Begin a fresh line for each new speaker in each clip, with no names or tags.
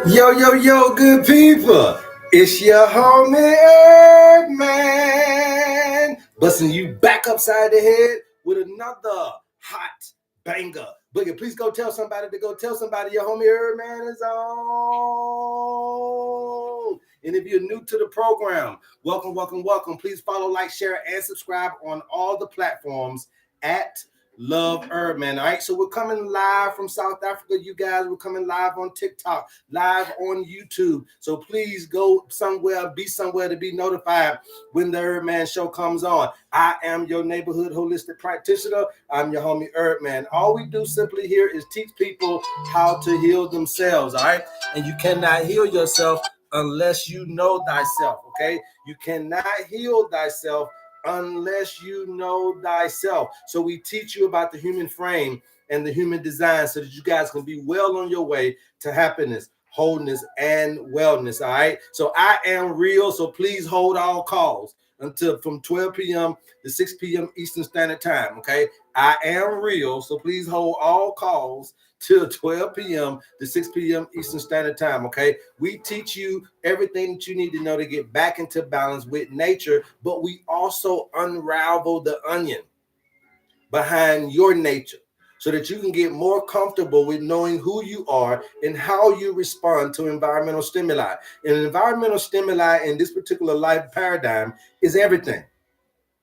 Yo, yo, yo, good people. It's your homie HerbMan. Busting you back upside the head with another hot banger. Boogie, please go tell somebody your homie HerbMan is on. And if you're new to the program, welcome, welcome, welcome. Please follow, like, share, and subscribe on all the platforms at Love HerbMan. All right, so we're coming live from South Africa, you guys. We're coming live on TikTok, live on YouTube. So please go somewhere, be somewhere to be notified when the HerbMan show comes on. I am your neighborhood holistic practitioner. I'm your homie HerbMan. All we do simply here is teach people how to heal themselves. All right, and you cannot heal yourself unless you know thyself. Okay, you cannot heal thyself unless you know thyself. So we teach you about the human frame and the human design so that you guys can be well on your way to happiness, wholeness, and wellness. All right. So I am real. So please hold all calls until from 12 p.m. to 6 p.m. Eastern Standard Time. Okay. I am real. So please hold all calls till 12 p.m. to 6 p.m. Eastern Standard Time, okay? We teach you everything that you need to know to get back into balance with nature, but we also unravel the onion behind your nature so that you can get more comfortable with knowing who you are and how you respond to environmental stimuli. And environmental stimuli in this particular life paradigm is everything.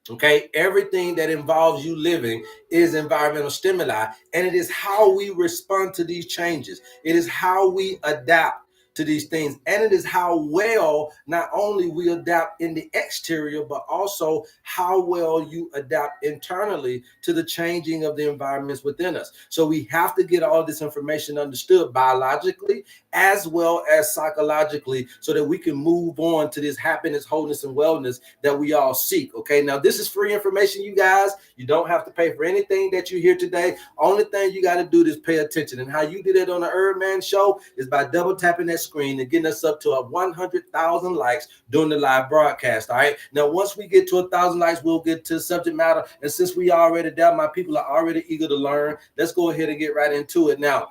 Okay, everything that involves you living is environmental stimuli, and it is how we respond to these changes. It is how we adapt to these things, and it is how well not only we adapt in the exterior, but also how well you adapt internally to the changing of the environments within us. So we have to get all this information understood biologically as well as psychologically so that we can move on to this happiness, wholeness, and wellness that we all seek. Okay, now this is free information, you guys. You don't have to pay for anything that you hear today. Only thing you got to do is pay attention. And how you do that on the HerbMan show is by double tapping that screen and getting us up to 100,000 likes during the live broadcast. All right, now once we get to 1,000 likes, we'll get to subject matter. And since we already there, my people are already eager to learn. Let's go ahead and get right into it now.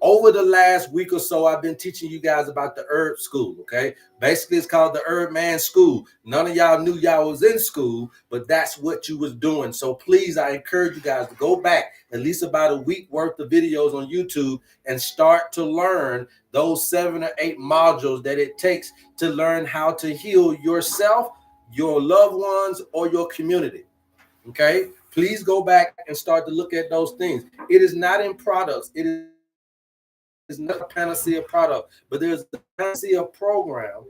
Over the last week or so, I've been teaching you guys about the herb school, okay? Basically, it's called the HerbMan school. None of y'all knew y'all was in school, but that's what you was doing. So please, I encourage you guys to go back at least about a week worth of videos on YouTube and start to learn those 7 or 8 modules that it takes to learn how to heal yourself, your loved ones, or your community, okay? Please go back and start to look at those things. It is not in products. It is not a panacea product, but there's a panacea program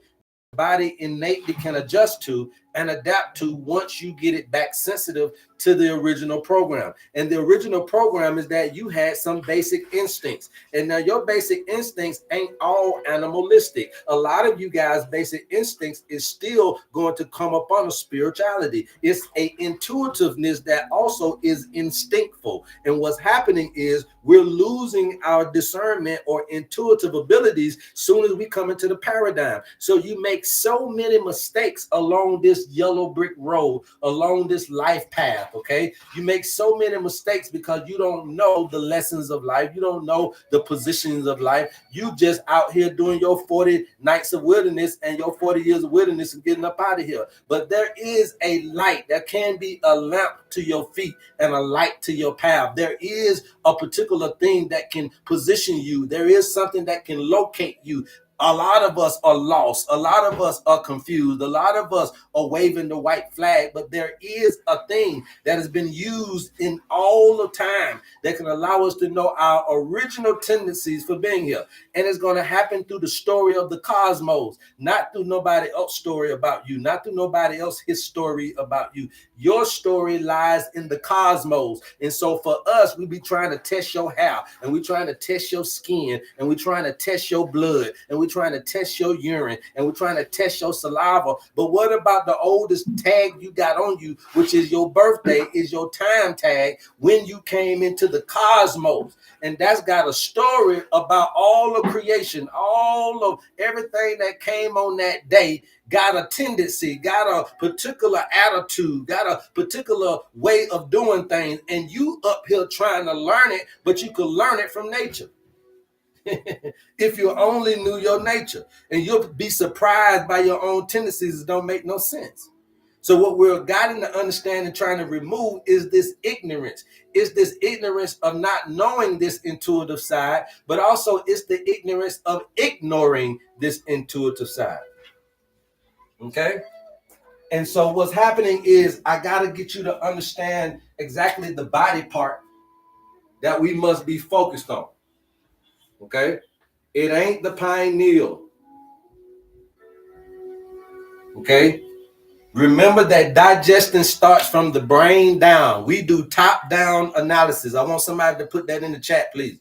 body innately can adjust to and adapt to once you get it back sensitive to the original program. And the original program is that you had some basic instincts. And now your basic instincts ain't all animalistic. A lot of you guys' basic instincts is still going to come up on a spirituality. It's a intuitiveness that also is instinctful. And what's happening is we're losing our discernment or intuitive abilities soon as we come into the paradigm. So you make so many mistakes along this yellow brick road, along this life path, okay? You make so many mistakes because you don't know the lessons of life. You don't know the positions of life. You just out here doing your 40 nights of wilderness and your 40 years of wilderness and getting up out of here. But there is a light. There can be a lamp to your feet and a light to your path. There is a particular thing that can position you. There is something that can locate you. A lot of us are lost. A lot of us are confused. A lot of us are waving the white flag, but there is a thing that has been used in all the time that can allow us to know our original tendencies for being here. And it's going to happen through the story of the cosmos, not through nobody else's story about you, not through nobody else's story about you. Your story lies in the cosmos. And so for us, we be trying to test your hair, and we trying to test your skin, and we trying to test your blood, and we trying to test your urine, and we're trying to test your saliva. But what about the oldest tag you got on you, which is your birthday, is your time tag when you came into the cosmos? And that's got a story about all of creation, all of everything that came on that day, got a tendency, got a particular attitude, got a particular way of doing things. And you up here trying to learn it, but you could learn it from nature. if you only knew your nature. And you'll be surprised by your own tendencies that don't make no sense. So what we're guiding to understand and trying to remove is this ignorance. It's this ignorance of not knowing this intuitive side, but also it's the ignorance of ignoring this intuitive side. Okay? And so what's happening is I got to get you to understand exactly the body part that we must be focused on. Okay? It ain't the pineal. Okay? Remember that digestion starts from the brain down. We do top-down analysis. I want somebody to put that in the chat, please.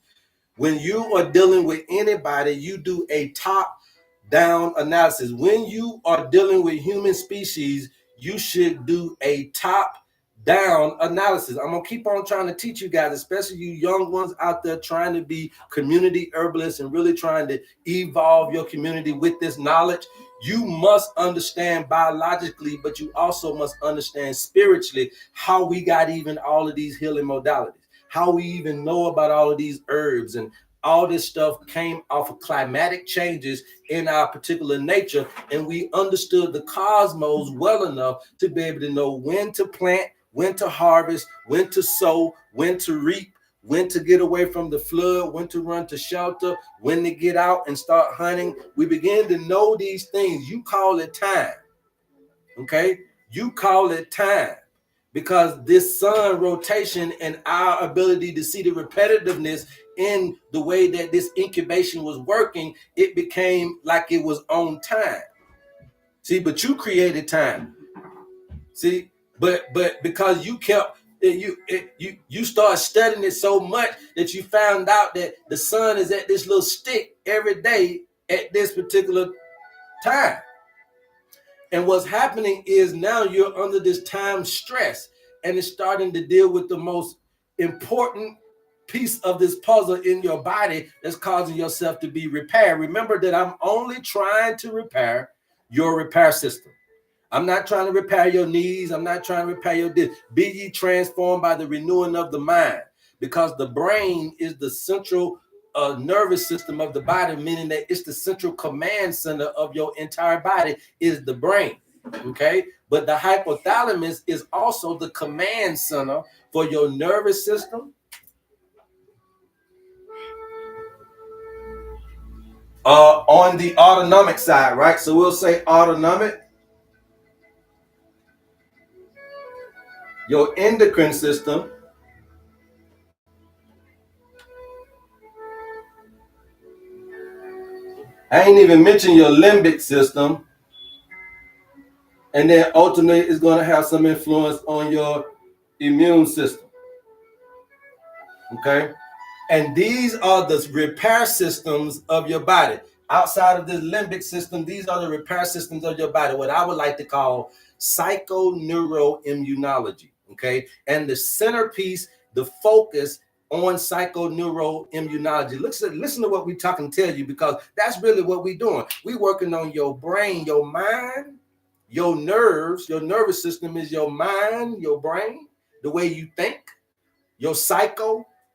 When you are dealing with anybody, you do a top-down analysis. When you are dealing with human species, you should do a top-down analysis. I'm going to keep on trying to teach you guys, especially you young ones out there trying to be community herbalists and really trying to evolve your community with this knowledge. You must understand biologically, but you also must understand spiritually how we got even all of these healing modalities, how we even know about all of these herbs, and all this stuff came off of climatic changes in our particular nature. And we understood the cosmos well enough to be able to know when to plant, when to harvest, when to sow, when to reap, when to get away from the flood, when to run to shelter, when to get out and start hunting. We begin to know these things. You call it time. Okay? You call it time. Because this sun rotation and our ability to see the repetitiveness in the way that this incubation was working, it became like it was on time. See, but you created time. See, but because you kept you start studying it so much that you found out that the sun is at this little stick every day at this particular time. And what's happening is now you're under this time stress, and it's starting to deal with the most important piece of this puzzle in your body that's causing yourself to be repaired. Remember that I'm only trying to repair your repair system. I'm not trying to repair your knees. I'm not trying to repair your disc. Be ye transformed by the renewing of the mind, because the brain is the central nervous system of the body, meaning that it's the central command center of your entire body is the brain. Okay, but the hypothalamus is also the command center for your nervous system, on the autonomic side, right? So we'll say autonomic. Your endocrine system, I ain't even mentioned your limbic system, and then ultimately it's going to have some influence on your immune system. Okay, and these are the repair systems of your body. Outside of this limbic system, these are the repair systems of your body, what I would like to call psychoneuroimmunology. Okay, and the centerpiece, the focus on psychoneuroimmunology. Listen to what we're talking to tell you, because that's really what we're doing. We're working on your brain, your mind, your nerves. Your nervous system is your mind, your brain, the way you think, your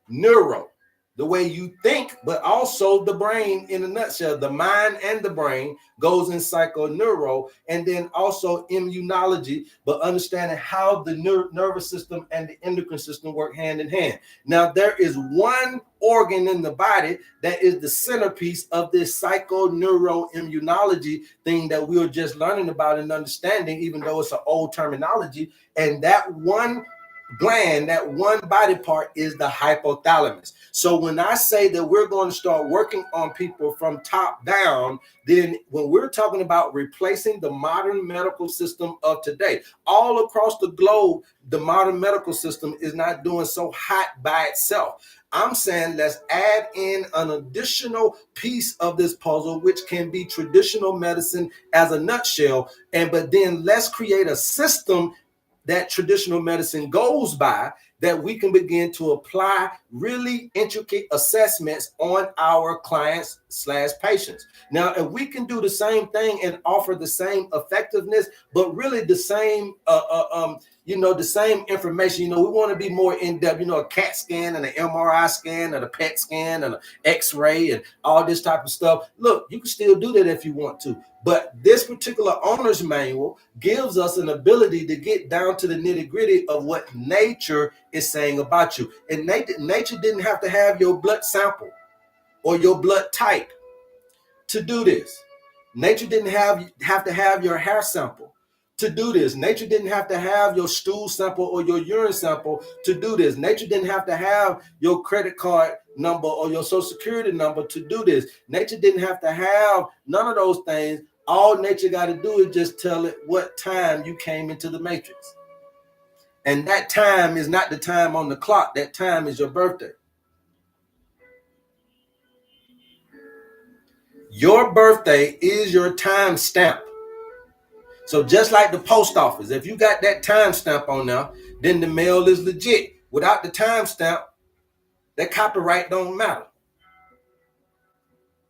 neuro, the way you think, but also the brain in a nutshell. The mind and the brain goes in psychoneuro, and then also immunology, but understanding how the nervous system and the endocrine system work hand in hand. Now, there is one organ in the body that is the centerpiece of this psychoneuroimmunology thing that we were just learning about and understanding, even though it's an old terminology. And that one gland, that one body part, is the hypothalamus. So when I say that we're going to start working on people from top down, then when we're talking about replacing the modern medical system of today, all across the globe, the modern medical system is not doing so hot by itself. I'm saying let's add in an additional piece of this puzzle, which can be traditional medicine as a nutshell, but then let's create a system that traditional medicine goes by, that we can begin to apply really intricate assessments on our clients / patients. Now, if we can do the same thing and offer the same effectiveness, but really the same the same information. We want to be more in-depth, a CAT scan and an MRI scan and a PET scan and an X-ray and all this type of stuff. Look, you can still do that if you want to. But this particular owner's manual gives us an ability to get down to the nitty-gritty of what nature is saying about you. And nature didn't have to have your blood sample or your blood type to do this. Nature didn't have to have your hair sample to do this. Nature didn't have to have your stool sample or your urine sample to do this. Nature didn't have to have your credit card number or your social security number to do this. Nature didn't have to have none of those things. All nature got to do is just tell it what time you came into the matrix. And that time is not the time on the clock. That time is your birthday. Your birthday is your time stamp. So just like the post office, if you got that time stamp on there, then the mail is legit. Without the time stamp, that copyright don't matter.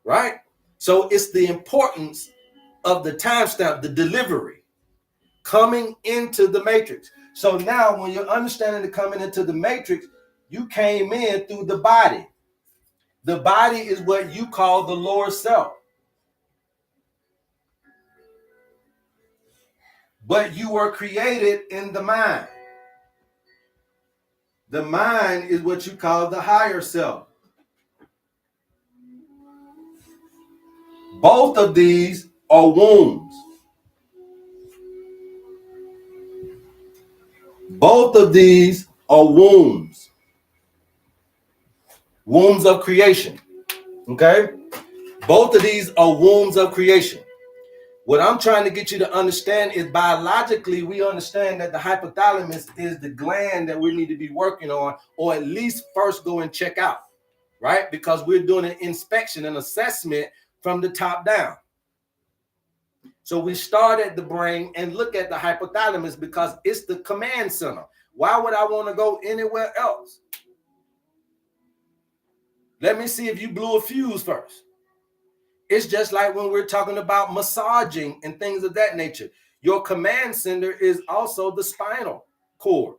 Right? So it's the importance of the time stamp, the delivery, coming into the matrix. So now when you're understanding the coming into the matrix, you came in through the body. The body is what you call the lower self. But you were created in the mind. The mind is what you call the higher self. Both of these are wombs. Both of these are wombs. Wombs of creation. Okay? Both of these are wombs of creation. What I'm trying to get you to understand is biologically, we understand that the hypothalamus is the gland that we need to be working on, or at least first go and check out, right? Because we're doing an inspection, an assessment from the top down. So we start at the brain and look at the hypothalamus because it's the command center. Why would I want to go anywhere else? Let me see if you blew a fuse first. It's just like when we're talking about massaging and things of that nature. Your command center is also the spinal cord.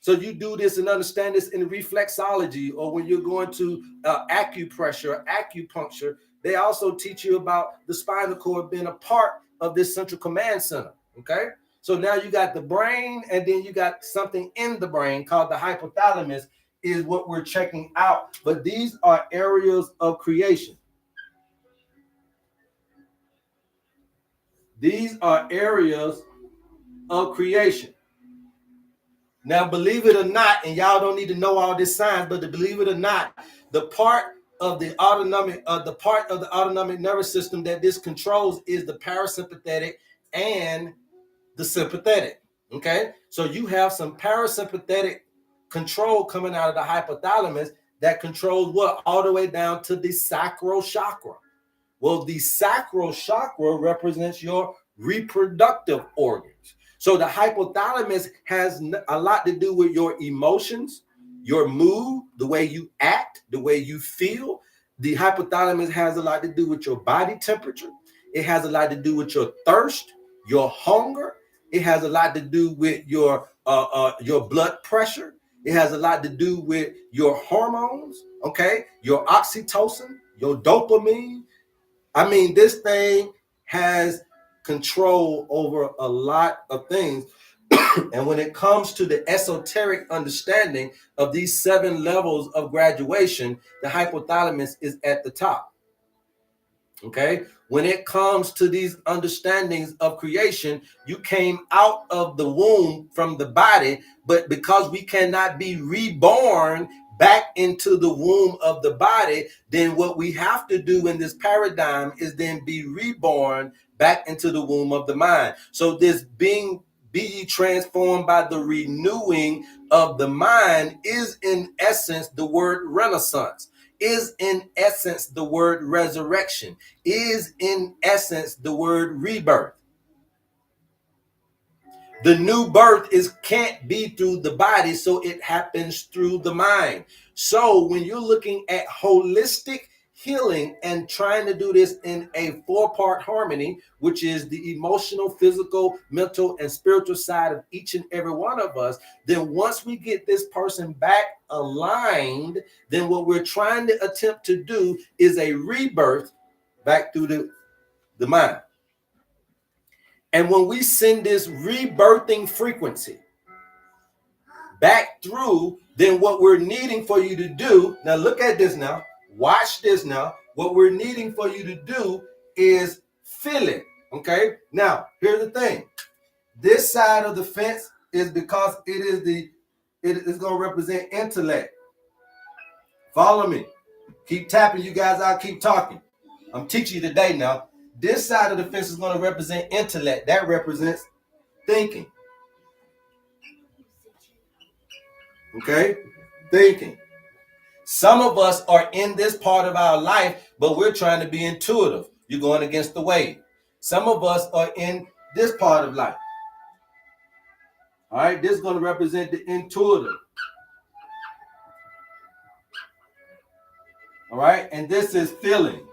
So you do this and understand this in reflexology, or when you're going to acupressure, acupuncture, they also teach you about the spinal cord being a part of this central command center. Okay. So now you got the brain, and then you got something in the brain called the hypothalamus is what we're checking out. But these are areas of creation. These are areas of creation. Now, believe it or not, and y'all don't need to know all this science, but to believe it or not, the part of the autonomic nervous system that this controls is the parasympathetic and the sympathetic. Okay, so you have some parasympathetic control coming out of the hypothalamus that controls what? All the way down to the sacral chakra. Well, the sacral chakra represents your reproductive organs. So the hypothalamus has a lot to do with your emotions, your mood, the way you act, the way you feel. The hypothalamus has a lot to do with your body temperature. It has a lot to do with your thirst, your hunger. It has a lot to do with your blood pressure. It has a lot to do with your hormones, okay? Your oxytocin, your dopamine. I mean, this thing has control over a lot of things. And when it comes to the esoteric understanding of these 7 levels of graduation, the hypothalamus is at the top. Okay? When it comes to these understandings of creation, you came out of the womb from the body, but because we cannot be reborn back into the womb of the body, then what we have to do in this paradigm is then be reborn back into the womb of the mind. So this be ye transformed by the renewing of the mind is in essence the word renaissance, is in essence the word resurrection, is in essence the word rebirth. The new birth can't be through the body, so it happens through the mind. So when you're looking at holistic healing and trying to do this in a 4-part harmony, which is the emotional, physical, mental, and spiritual side of each and every one of us, then once we get this person back aligned, then what we're trying to attempt to do is a rebirth back through the mind. And when we send this rebirthing frequency back through, then what we're needing for you to do, now look at this now, watch this now, what we're needing for you to do is feel it, okay? Now, here's the thing. This side of the fence is because it is going to represent intellect. Follow me. Keep tapping, you guys. I'll keep talking. I'm teaching you today now. This side of the fence is going to represent intellect. That represents thinking. Okay? Thinking. Some of us are in this part of our life, but we're trying to be intuitive. You're going against the wave. Some of us are in this part of life. All right? This is going to represent the intuitive. All right? And this is feeling.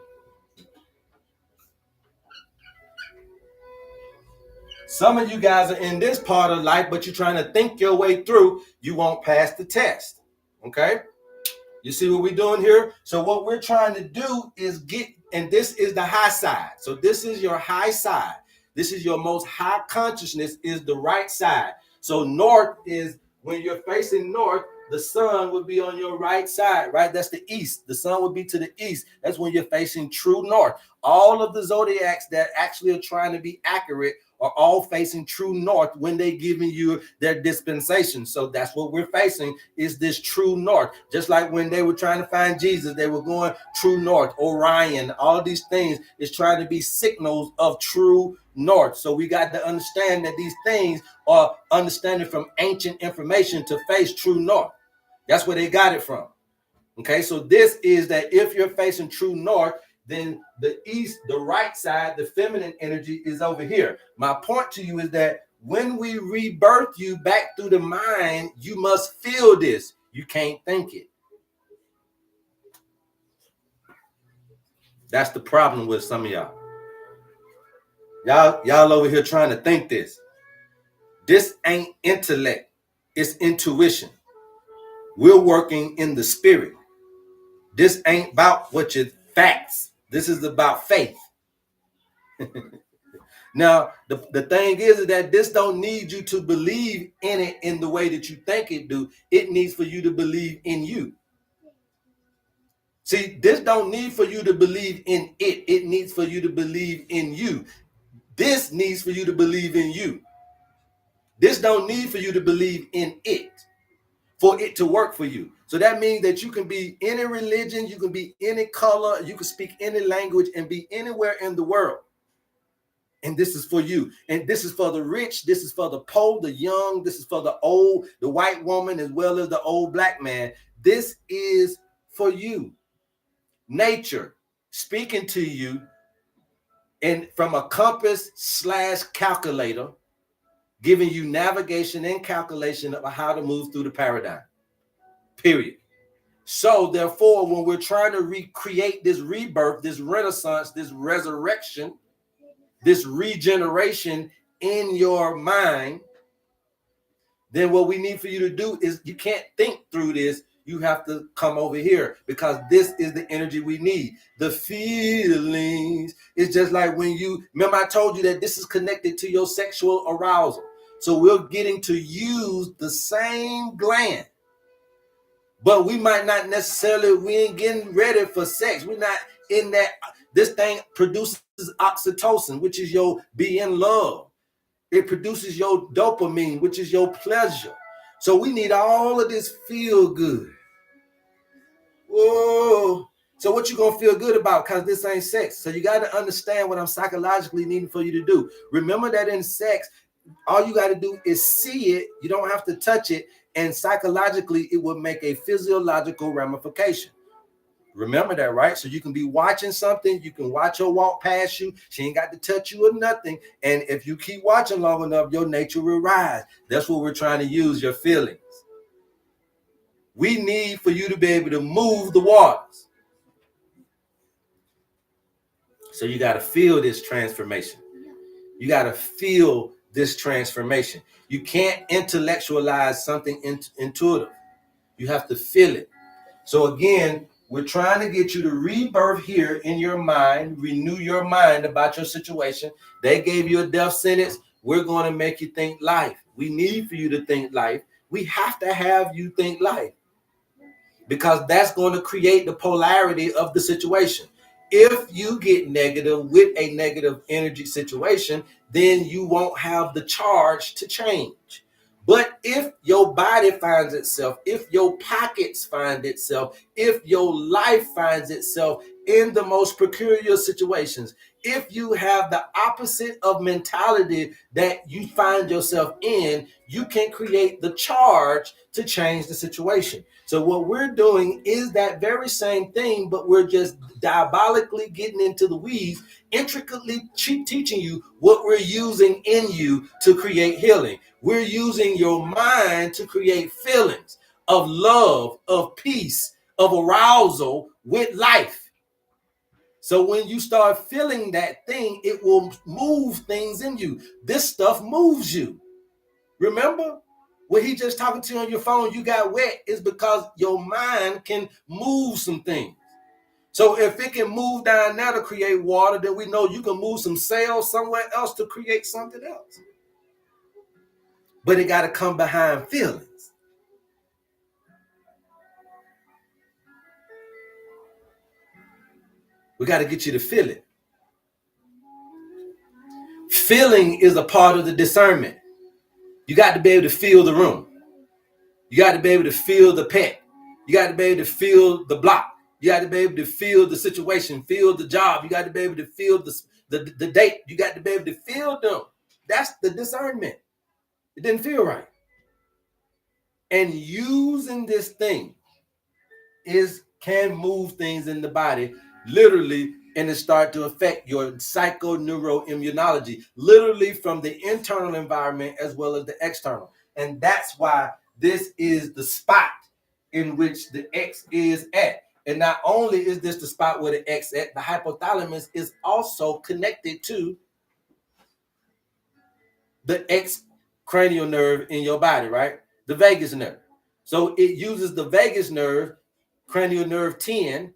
Some of you guys are in this part of life, but you're trying to think your way through. You won't pass the test. Okay? You see what we're doing here? So what we're trying to do is get, and this is the high side. So this is your high side. This is your most high consciousness, is the right side. So north is, when you're facing north, the sun would be on your right side, right? That's the east. The sun would be to the east. That's when you're facing true north. All of the zodiacs that actually are trying to be accurate are all facing true north when they're giving you their dispensation. So that's what we're facing, is this true north. Just like when they were trying to find Jesus, they were going true north. Orion, all of these things is trying to be signals of true north. So we got to understand that these things are understanding from ancient information to face true north. That's where they got it from. Okay, so this is that if you're facing true north, then the east, the right side, the feminine energy is over here. My point to you is that when we rebirth you back through the mind, you must feel this. You can't think it. That's the problem with some of y'all. Y'all over here trying to think this. This ain't intellect. It's intuition. We're working in the spirit. This ain't about what your facts. This is about faith. Now, the thing is that this don't need you to believe in it in the way that you think it do. It needs for you to believe in you. See, this don't need for you to believe in it. It needs for you to believe in you. This needs for you to believe in you. This don't need for you to believe in it for it to work for you. So that means that you can be any religion, you can be any color, you can speak any language and be anywhere in the world. And this is for you. And this is for the rich. This is for the poor, the young. This is for the old, the white woman, as well as the old black man. This is for you. Nature speaking to you, and from a compass/calculator, giving you navigation and calculation of how to move through the paradigm. Period. So therefore, when we're trying to recreate this rebirth, this renaissance, this resurrection, this regeneration in your mind, then what we need for you to do is, you can't think through this. You have to come over here, because this is the energy we need. The feelings is just like when you, remember I told you that this is connected to your sexual arousal. So we're getting to use the same gland, but we might not necessarily, we ain't getting ready for sex. We're not in that. This thing produces oxytocin, which is your be in love. It produces your dopamine, which is your pleasure. So we need all of this feel good. Whoa. So what you gonna feel good about? Because this ain't sex. So you got to understand what I'm psychologically needing for you to do. Remember that in sex, all you got to do is see it. You don't have to touch it. And psychologically, it will make a physiological ramification. Remember that, right? So you can be watching something. You can watch her walk past you. She ain't got to touch you or nothing. And if you keep watching long enough, your nature will rise. That's what we're trying to use, your feelings. We need for you to be able to move the waters. So you got to feel this transformation. You got to feel this transformation. You can't intellectualize something intuitive. You have to feel it. So again, we're trying to get you to rebirth here in your mind, renew your mind about your situation. They gave you a death sentence. We're going to make you think life. We need for you to think life. We have to have you think life, because that's going to create the polarity of the situation. If you get negative with a negative energy situation, then you won't have the charge to change. But if your body finds itself, if your pockets find itself, if your life finds itself in the most peculiar situations, if you have the opposite of mentality that you find yourself in, you can create the charge to change the situation. So what we're doing is that very same thing, but we're just diabolically getting into the weeds, intricately teaching you what we're using in you to create healing. We're using your mind to create feelings of love, of peace, of arousal with life. So when you start feeling that thing, it will move things in you. This stuff moves you. Remember? When he just talking to you on your phone, you got wet, is because your mind can move some things. So if it can move down now to create water, then we know you can move some cells somewhere else to create something else. But it got to come behind feelings. We got to get you to feel it. Feeling is a part of the discernment. You got to be able to feel the room. You got to be able to feel the pet. You got to be able to feel the block. You got to be able to feel the situation, feel the job. You got to be able to feel the date. You got to be able to feel them. That's the discernment. It didn't feel right. And using this thing can move things in the body, literally, and it start to affect your psychoneuroimmunology, literally from the internal environment as well as the external. And that's why this is the spot in which the X is at. And not only is this the spot where the X at, the hypothalamus is also connected to the X cranial nerve in your body, right? The vagus nerve. So it uses the vagus nerve, cranial nerve 10,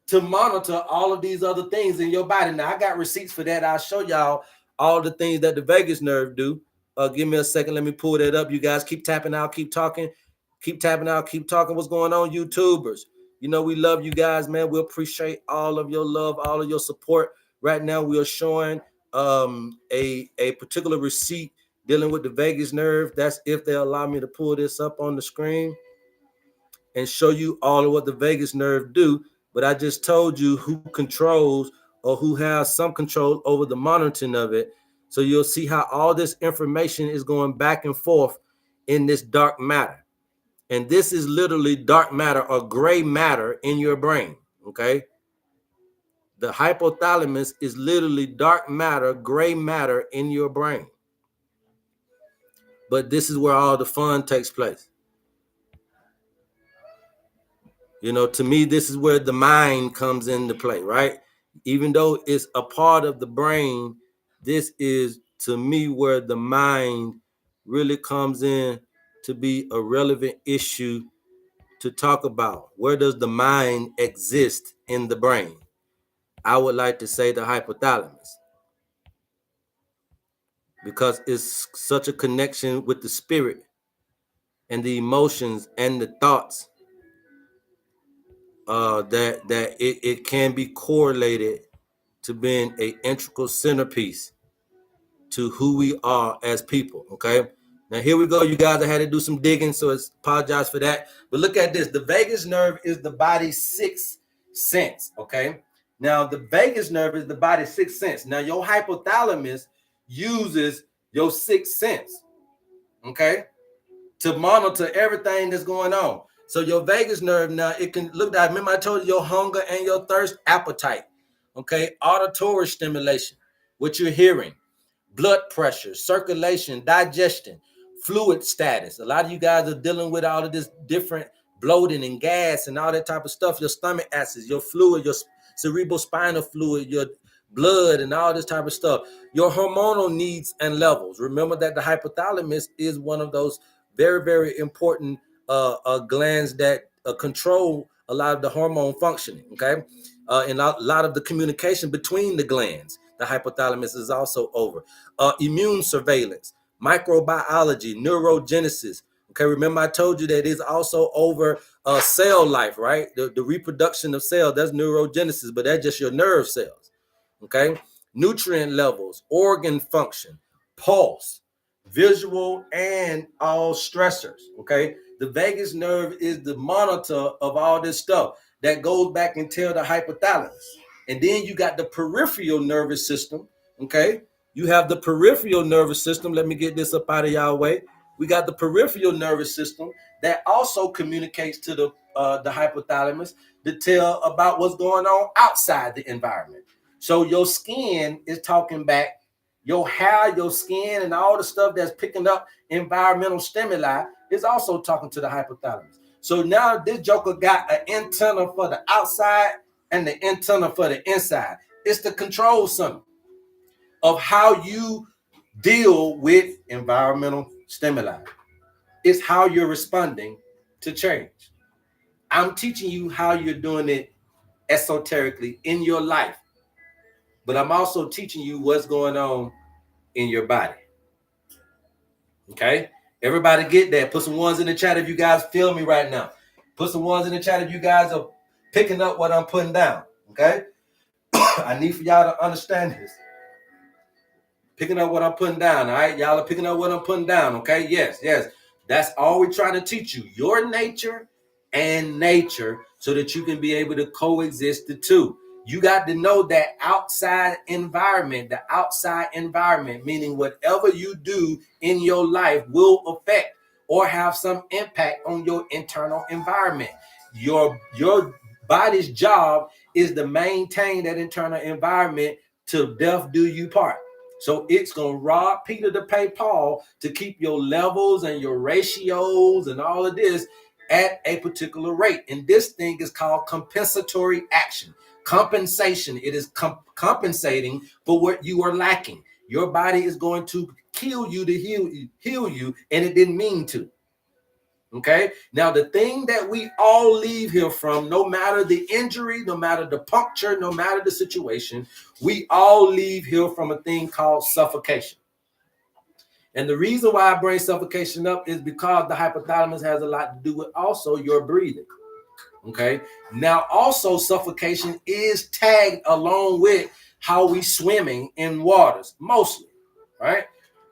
to monitor all of these other things in your body. Now, I got receipts for that. I'll show y'all all the things that the vagus nerve do. Give me a second. Let me pull that up. You guys keep tapping out, keep talking. Keep tapping out, keep talking. What's going on, YouTubers? You know, we love you guys, man. We appreciate all of your love, all of your support. Right now, we are showing a particular receipt dealing with the vagus nerve. That's if they allow me to pull this up on the screen and show you all of what the vagus nerve do. But I just told you who controls or who has some control over the monitoring of it. So you'll see how all this information is going back and forth in this dark matter. And this is literally dark matter or gray matter in your brain, okay? The hypothalamus is literally dark matter, gray matter in your brain. But this is where all the fun takes place. You know, to me, this is where the mind comes into play, right? Even though it's a part of the brain, this is, to me, where the mind really comes in to be a relevant issue to talk about. Where does the mind exist in the brain? I would like to say the hypothalamus, because it's such a connection with the spirit and the emotions and the thoughts that it can be correlated to being an integral centerpiece to who we are as people. Okay, now here we go, you guys. I had to do some digging, so I apologize for that. But look at this: the vagus nerve is the body's sixth sense. Okay, now the vagus nerve is the body's sixth sense. Now your hypothalamus uses your sixth sense, okay, to monitor everything that's going on. So your vagus nerve now, it can look at, remember I told you your hunger and your thirst, appetite, okay, auditory stimulation, what you're hearing, blood pressure, circulation, digestion, fluid status. A lot of you guys are dealing with all of this different bloating and gas and all that type of stuff. Your stomach acids, your fluid, your cerebrospinal fluid, your blood, and all this type of stuff. Your hormonal needs and levels. Remember that the hypothalamus is one of those very, very important glands that control a lot of the hormone functioning, okay? And a lot of the communication between the glands. The hypothalamus is also over. Immune surveillance, microbiology, neurogenesis. Okay, remember I told you that it's also over cell life, right? The reproduction of cells, that's neurogenesis, but that's just your nerve cells. Okay, nutrient levels, organ function, pulse, visual, and all stressors. Okay, the vagus nerve is the monitor of all this stuff that goes back and tell the hypothalamus. And then you got the peripheral nervous system. Okay, you have the peripheral nervous system. Let me get this up out of y'all way. We got the peripheral nervous system that also communicates to the hypothalamus to tell about what's going on outside the environment. So your skin is talking back, your hair, your skin, and all the stuff that's picking up environmental stimuli is also talking to the hypothalamus. So now this joker got an antenna for the outside and the antenna for the inside. It's the control center of how you deal with environmental stimuli. It's how you're responding to change. I'm teaching you how you're doing it esoterically in your life, but I'm also teaching you what's going on in your body. Okay? Everybody get that. Put some ones in the chat if you guys feel me right now. Put some ones in the chat if you guys are picking up what I'm putting down. Okay? I need for y'all to understand this. Picking up what I'm putting down. All right? Y'all are picking up what I'm putting down. Okay? Yes, yes. That's all we're trying to teach you. Your nature and nature so that you can be able to coexist the two. You got to know that outside environment, the outside environment, meaning whatever you do in your life will affect or have some impact on your internal environment. Your body's job is to maintain that internal environment till death do you part. So it's going to rob Peter to pay Paul to keep your levels and your ratios and all of this at a particular rate. And this thing is called compensatory action. Compensation. It is compensating for what you are lacking. Your body is going to kill you to heal you, and it didn't mean to. Okay. Now, the thing that we all leave here from, no matter the injury, no matter the puncture, no matter the situation, we all leave here from a thing called suffocation. And the reason why I bring suffocation up is because the hypothalamus has a lot to do with also your breathing. Okay. Now, also suffocation is tagged along with how we swimming in waters, mostly, right?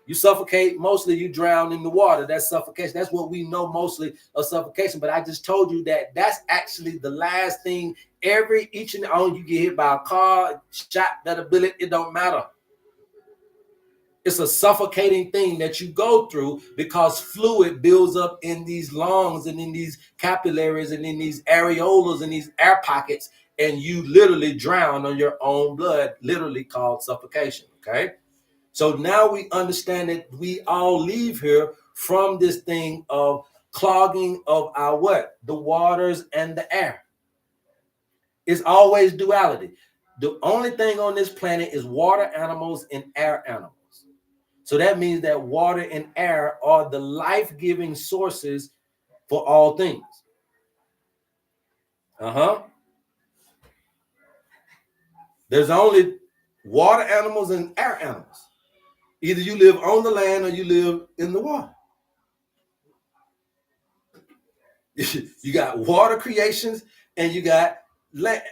You suffocate, mostly you drown in the water. That's suffocation. That's what we know mostly of suffocation. But I just told you that that's actually the last thing. Each and all you get hit by a car, shot, that a bullet, it don't matter. It's a suffocating thing that you go through because fluid builds up in these lungs and in these capillaries and in these areolas and these air pockets, and you literally drown on your own blood, literally called suffocation. Okay. So now we understand that we all leave here from this thing of clogging of our what? The waters and the air. It's always duality. The only thing on this planet is water animals and air animals. So that means that water and air are the life-giving sources for all things. There's only water animals and air animals. Either you live on the land or you live in the water. You got water creations and you got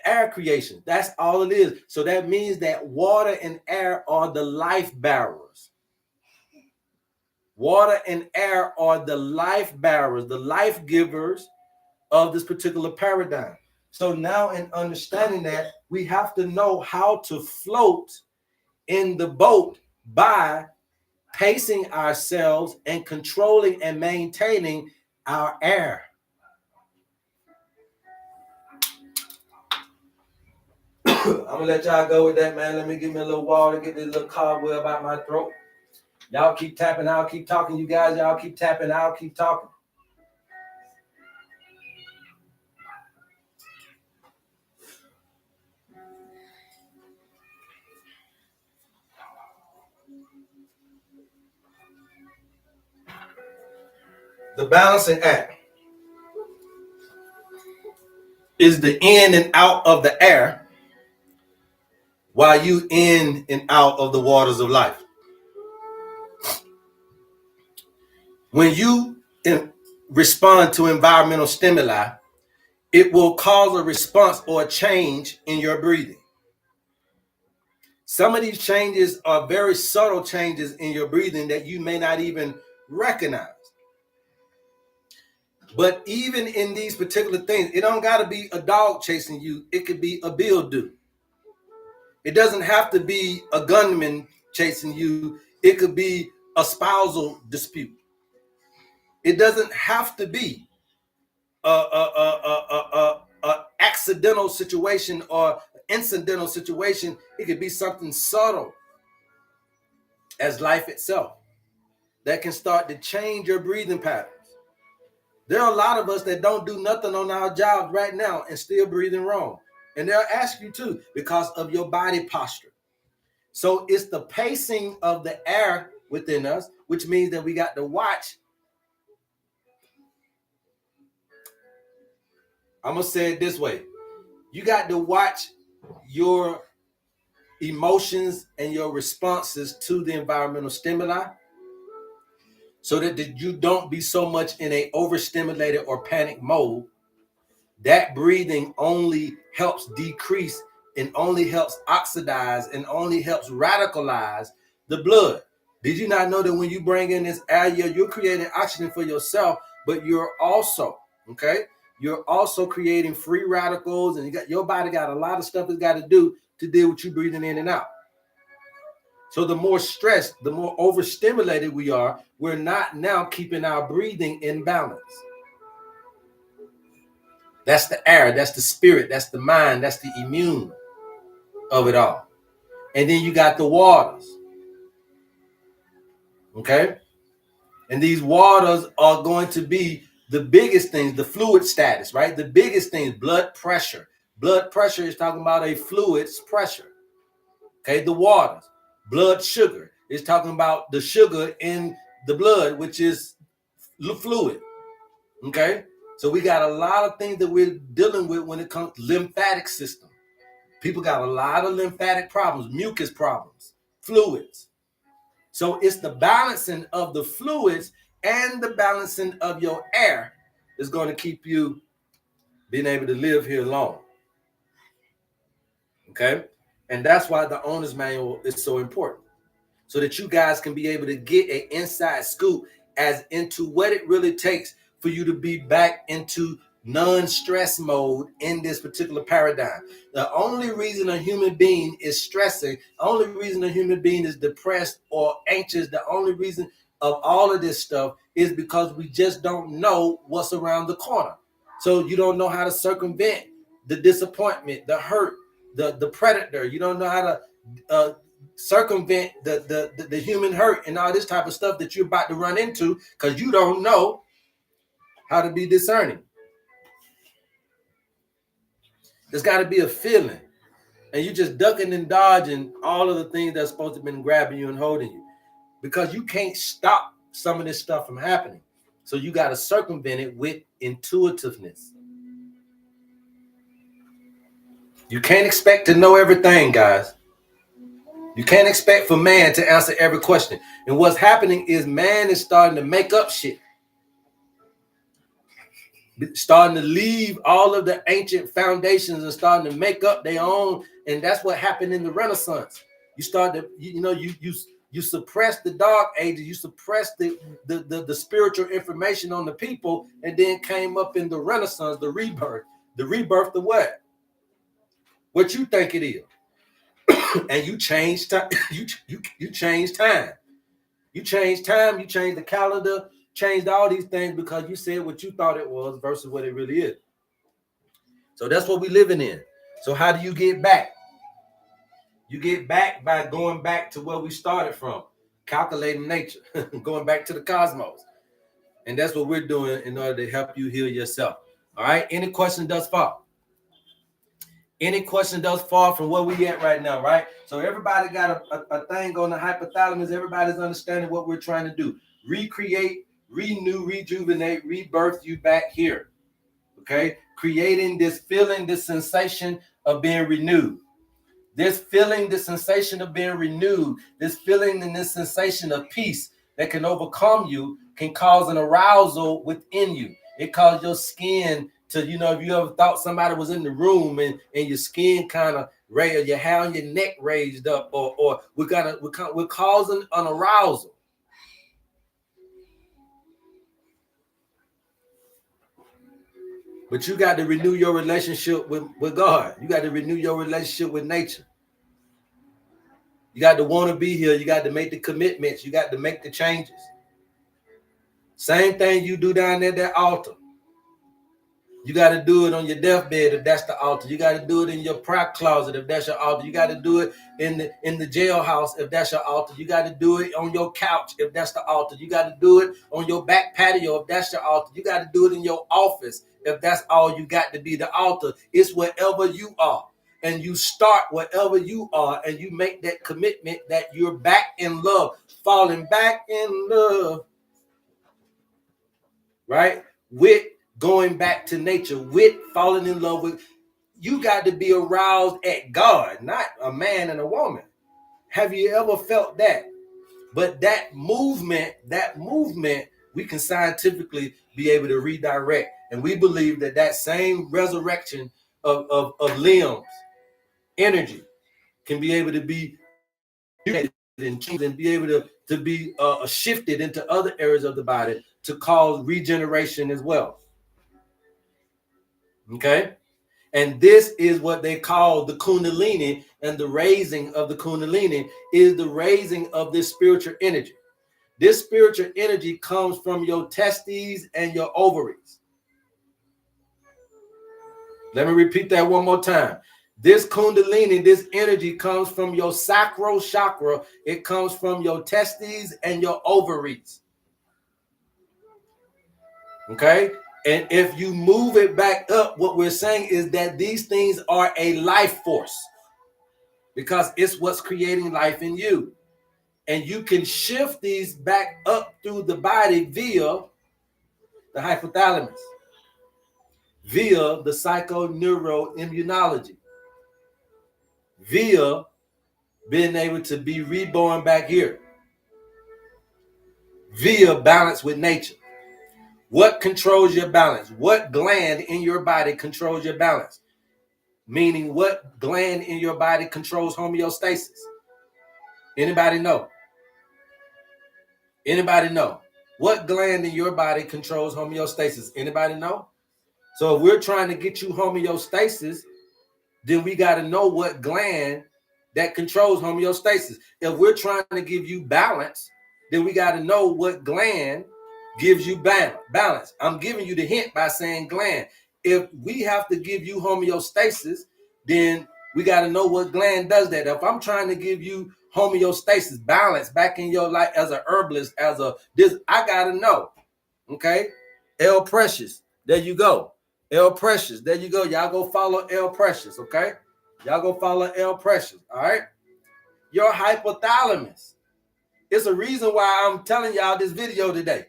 air creations. That's all it is. So that means that water and air are the life bearers. Water and air are the life bearers, the life givers of this particular paradigm. So now in understanding that, we have to know how to float in the boat by pacing ourselves and controlling and maintaining our air. I'm gonna let y'all go with that, man. Let me give me a little water, get this little cobweb out my throat. Y'all keep tapping, I'll keep talking. You guys, y'all keep tapping, I'll keep talking. The balancing act is the in and out of the air while you in and out of the waters of life. When you respond to environmental stimuli, it will cause a response or a change in your breathing. Some of these changes are very subtle changes in your breathing that you may not even recognize. But even in these particular things, it don't got to be a dog chasing you. It could be a bill due. It doesn't have to be a gunman chasing you. It could be a spousal dispute. It doesn't have to be a accidental situation or incidental situation. It could be something subtle as life itself that can start to change your breathing patterns. There are a lot of us that don't do nothing on our jobs right now and still breathing wrong. And they'll ask you too because of your body posture. So it's the pacing of the air within us, which means that we got to watch. I'm going to say it this way. You got to watch your emotions and your responses to the environmental stimuli so that you don't be so much in a overstimulated or panic mode. That breathing only helps decrease and only helps oxidize and only helps radicalize the blood. Did you not know that when you bring in this air, you're creating oxygen for yourself, but you're also, you're also creating free radicals, and your body got a lot of stuff it's got to do to deal with you breathing in and out. So the more stressed, the more overstimulated we are, we're not now keeping our breathing in balance. That's the air, that's the spirit, that's the mind, that's the immune of it all. And then you got the waters. Okay? And these waters are going to be the biggest things, the fluid status, right? The biggest things, blood pressure. Blood pressure is talking about a fluid's pressure. Okay, the waters. Blood sugar is talking about the sugar in the blood, which is fluid. Okay? So we got a lot of things that we're dealing with when it comes to lymphatic system. People got a lot of lymphatic problems, mucus problems, fluids. So it's the balancing of the fluids and the balancing of your air is going to keep you being able to live here long. Okay? And that's why the owner's manual is so important. So that you guys can be able to get an inside scoop as into what it really takes for you to be back into non-stress mode in this particular paradigm. The only reason a human being is stressing, the only reason a human being is depressed or anxious, the only reason of all of this stuff is because we just don't know what's around the corner. So you don't know how to circumvent the disappointment, the hurt, the predator. You don't know how to circumvent the human hurt and all this type of stuff that you're about to run into because you don't know how to be discerning. There's got to be a feeling, and you just ducking and dodging all of the things that's supposed to have been grabbing you and holding you because you can't stop some of this stuff from happening. So you got to circumvent it with intuitiveness. You can't expect to know everything, guys. You can't expect for man to answer every question. And what's happening is man is starting to make up shit. Starting to leave all of the ancient foundations and starting to make up their own. And that's what happened in the Renaissance. You start to, you suppress the dark ages, you suppress the spiritual information on the people, and then came up in the Renaissance, the rebirth. The rebirth of what? What you think it is. And you change time. You change time. You change time. You change the calendar. Changed all these things because you said what you thought it was versus what it really is. So that's what we're living in. So how do you get back? You get back by going back to where we started from, calculating nature, going back to the cosmos. And that's what we're doing in order to help you heal yourself. All right. Any questions thus far? Any question thus far from where we at right now, right? So everybody got a thing on the hypothalamus. Everybody's understanding what we're trying to do. Recreate renew, rejuvenate, rebirth you back here. Okay? Creating this feeling, this sensation of being renewed. This feeling, this sensation of being renewed, this feeling and this sensation of peace that can overcome you can cause an arousal within you. It causes your skin to, if you ever thought somebody was in the room and your skin kind of raised, your hair on your neck raised up, or we're causing an arousal. But you got to renew your relationship with God. You got to renew your relationship with nature. You got to want to be here. You got to make the commitments. You got to make the changes. Same thing you do down at that altar. You got to do it on your deathbed if that's the altar. You got to do it in your prayer closet if that's your altar. You got to do it in the jailhouse if that's your altar. You got to do it on your couch if that's the altar. You got to do it on your back patio if that's your altar. You got to do it in your office if that's all you got to be the altar. It's wherever you are. And you start wherever you are and you make that commitment that you're back in love, falling back in love, right? With going back to nature, with falling in love with, you got to be aroused at God, not a man and a woman. Have you ever felt that? But that movement, we can scientifically be able to redirect. And we believe that same resurrection of limbs, energy, can be able to be and be able to be shifted into other areas of the body to cause regeneration as well. Okay? And this is what they call the Kundalini, and the raising of the Kundalini is the raising of this spiritual energy. This spiritual energy comes from your testes and your ovaries. Let me repeat that one more time. This Kundalini, this energy comes from your sacral chakra. It comes from your testes and your ovaries. Okay? And if you move it back up, what we're saying is that these things are a life force because it's what's creating life in you. And you can shift these back up through the body via the hypothalamus, via the psychoneuroimmunology, via being able to be reborn back here, via balance with nature. What controls your balance? What gland in your body controls your balance? Meaning, what gland in your body controls homeostasis? Anybody know? Anybody know? What gland in your body controls homeostasis? Anybody know? So if we're trying to get you homeostasis, then we got to know what gland that controls homeostasis. If we're trying to give you balance, then we got to know what gland gives you balance. I'm giving you the hint by saying gland. If we have to give you homeostasis, then we got to know what gland does that. If I'm trying to give you homeostasis, balance back in your life as a herbalist, I got to know. Okay? L Precious, there you go. L Precious, there you go. Y'all go follow L Precious, okay? Y'all go follow L Precious, all right? Your hypothalamus. It's a reason why I'm telling y'all this video today,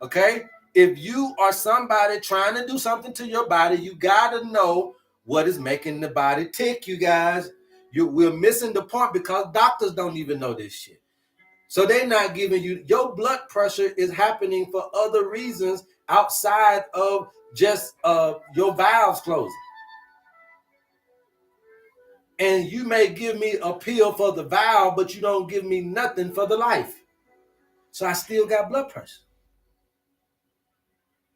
okay? If you are somebody trying to do something to your body, you got to know what is making the body tick, you guys. We're missing the point because doctors don't even know this shit. So they're not giving you, your blood pressure is happening for other reasons outside of just your valves closing. And you may give me a pill for the valve, but you don't give me nothing for the life. So I still got blood pressure.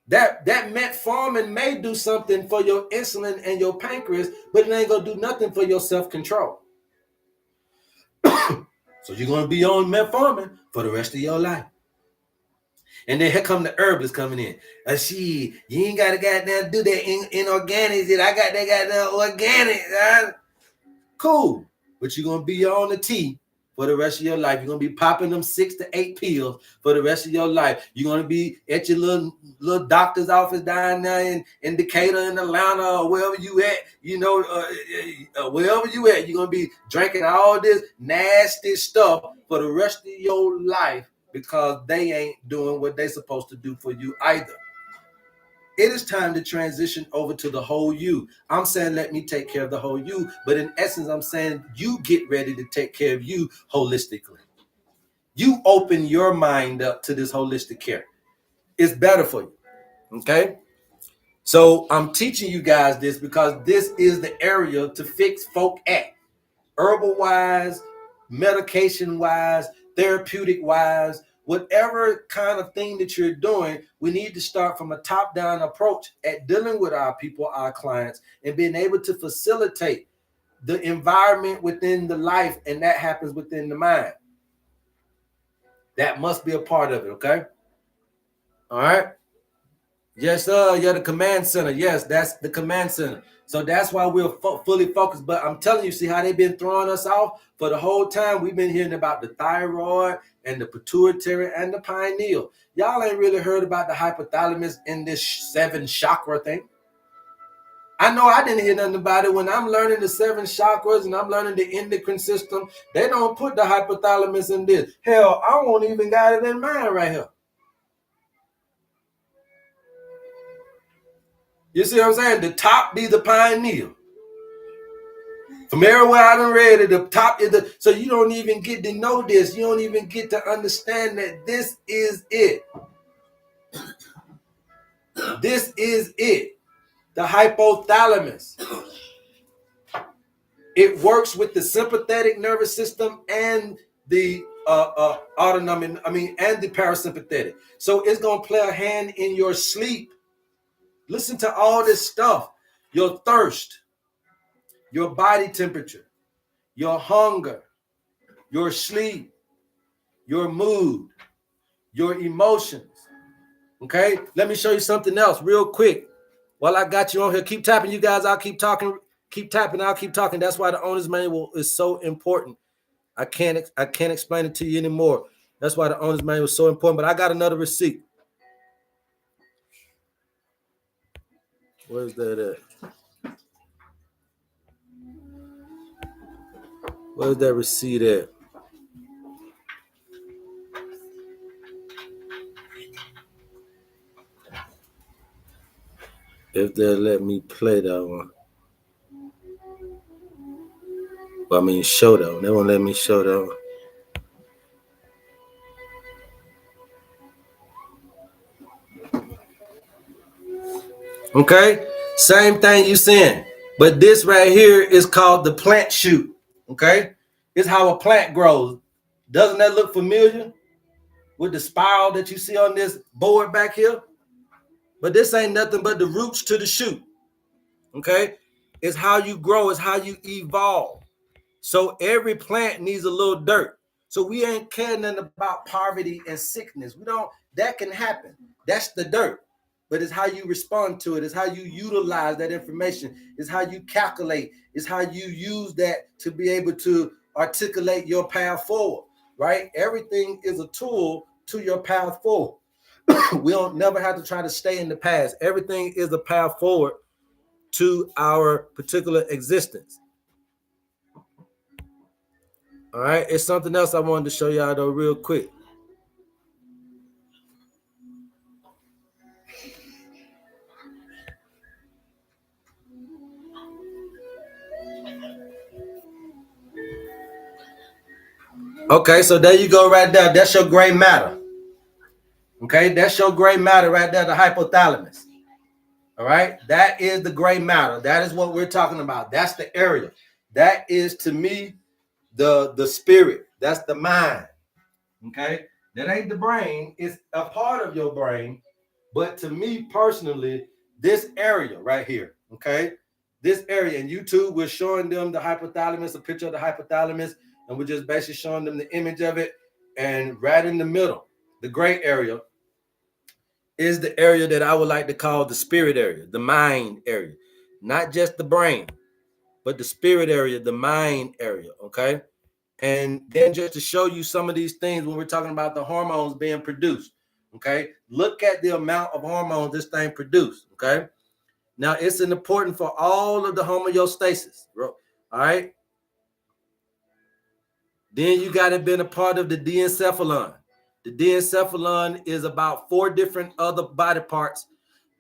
That metformin may do something for your insulin and your pancreas, but it ain't gonna do nothing for your self-control. So you're gonna be on metformin for the rest of your life. And then here come the herbalists coming in. You ain't gotta goddamn do that in organics. I got that goddamn organic. Cool. But you're gonna be on the T for the rest of your life. You're gonna be popping them 6 to 8 pills for the rest of your life. You're gonna be at your little doctor's office down there in Decatur, in Atlanta, or wherever you at, wherever you at, you're gonna be drinking all this nasty stuff for the rest of your life because they ain't doing what they're supposed to do for you either. It is time to transition over to the whole you. I'm saying let me take care of the whole you, but in essence, I'm saying you get ready to take care of you holistically. You open your mind up to this holistic care. It's better for you, okay? So I'm teaching you guys this because this is the area to fix folk at. Herbal-wise, medication-wise, therapeutic-wise, whatever kind of thing that you're doing, we need to start from a top-down approach at dealing with our people, our clients, and being able to facilitate the environment within the life, and that happens within the mind. That must be a part of it, okay? All right? Yes, sir. You're the command center. Yes, that's the command center. So that's why we're fully focused. But I'm telling you, see how they've been throwing us off? For the whole time, we've been hearing about the thyroid and the pituitary and the pineal. Y'all ain't really heard about the hypothalamus in this 7 chakra thing. I know I didn't hear nothing about it. When I'm learning the 7 chakras and I'm learning the endocrine system, they don't put the hypothalamus in this. Hell, I won't even got it in mine right here. You see what I'm saying? The top be the pineal. From everywhere I done read it, the top is the, so you don't even get to know this. You don't even get to understand that this is it. This is it. The hypothalamus. It works with the sympathetic nervous system and the autonomic, and the parasympathetic. So it's gonna play a hand in your sleep. Listen to all this stuff. Your thirst, your body temperature, your hunger, your sleep, your mood, your emotions. Okay? Let me show you something else real quick. While I got you on here, keep tapping, you guys. I'll keep talking. Keep tapping. I'll keep talking. That's why the owner's manual is so important. I can't explain it to you anymore. That's why the owner's manual is so important. But I got another receipt. Where's that at? Where's that receipt at? If they'll let me play that one. Well, show that one. They won't let me show that one. Okay, same thing you saying, but this right here is called the plant shoot. Okay, it's how a plant grows. Doesn't that look familiar with the spiral that you see on this board back here? But this ain't nothing but the roots to the shoot. Okay, it's how you grow, it's how you evolve. So every plant needs a little dirt. So we ain't caring nothing about poverty and sickness. We don't. That can happen. That's the dirt. But it's how you respond to it. It's how you utilize that information. It's how you calculate. It's how you use that to be able to articulate your path forward, right? Everything is a tool to your path forward. We don't never have to try to stay in the past. Everything is a path forward to our particular existence. All right, it's something else I wanted to show y'all though real quick. Okay, so there you go right there. That's your gray matter. Okay, that's your gray matter right there, the hypothalamus. All right, that is the gray matter. That is what we're talking about. That's the area. That is, to me, the spirit. That's the mind. Okay, that ain't the brain. It's a part of your brain. But to me personally, this area right here, okay, this area, and YouTube, we're showing them the hypothalamus, a picture of the hypothalamus, and we're just basically showing them the image of it. And right in the middle, the gray area, is the area that I would like to call the spirit area, the mind area. Not just the brain, but the spirit area, the mind area, okay? And then just to show you some of these things when we're talking about the hormones being produced, okay? Look at the amount of hormones this thing produced, okay? Now, it's important for all of the homeostasis, all right? Then you got to be a part of the diencephalon. The diencephalon is about 4 different other body parts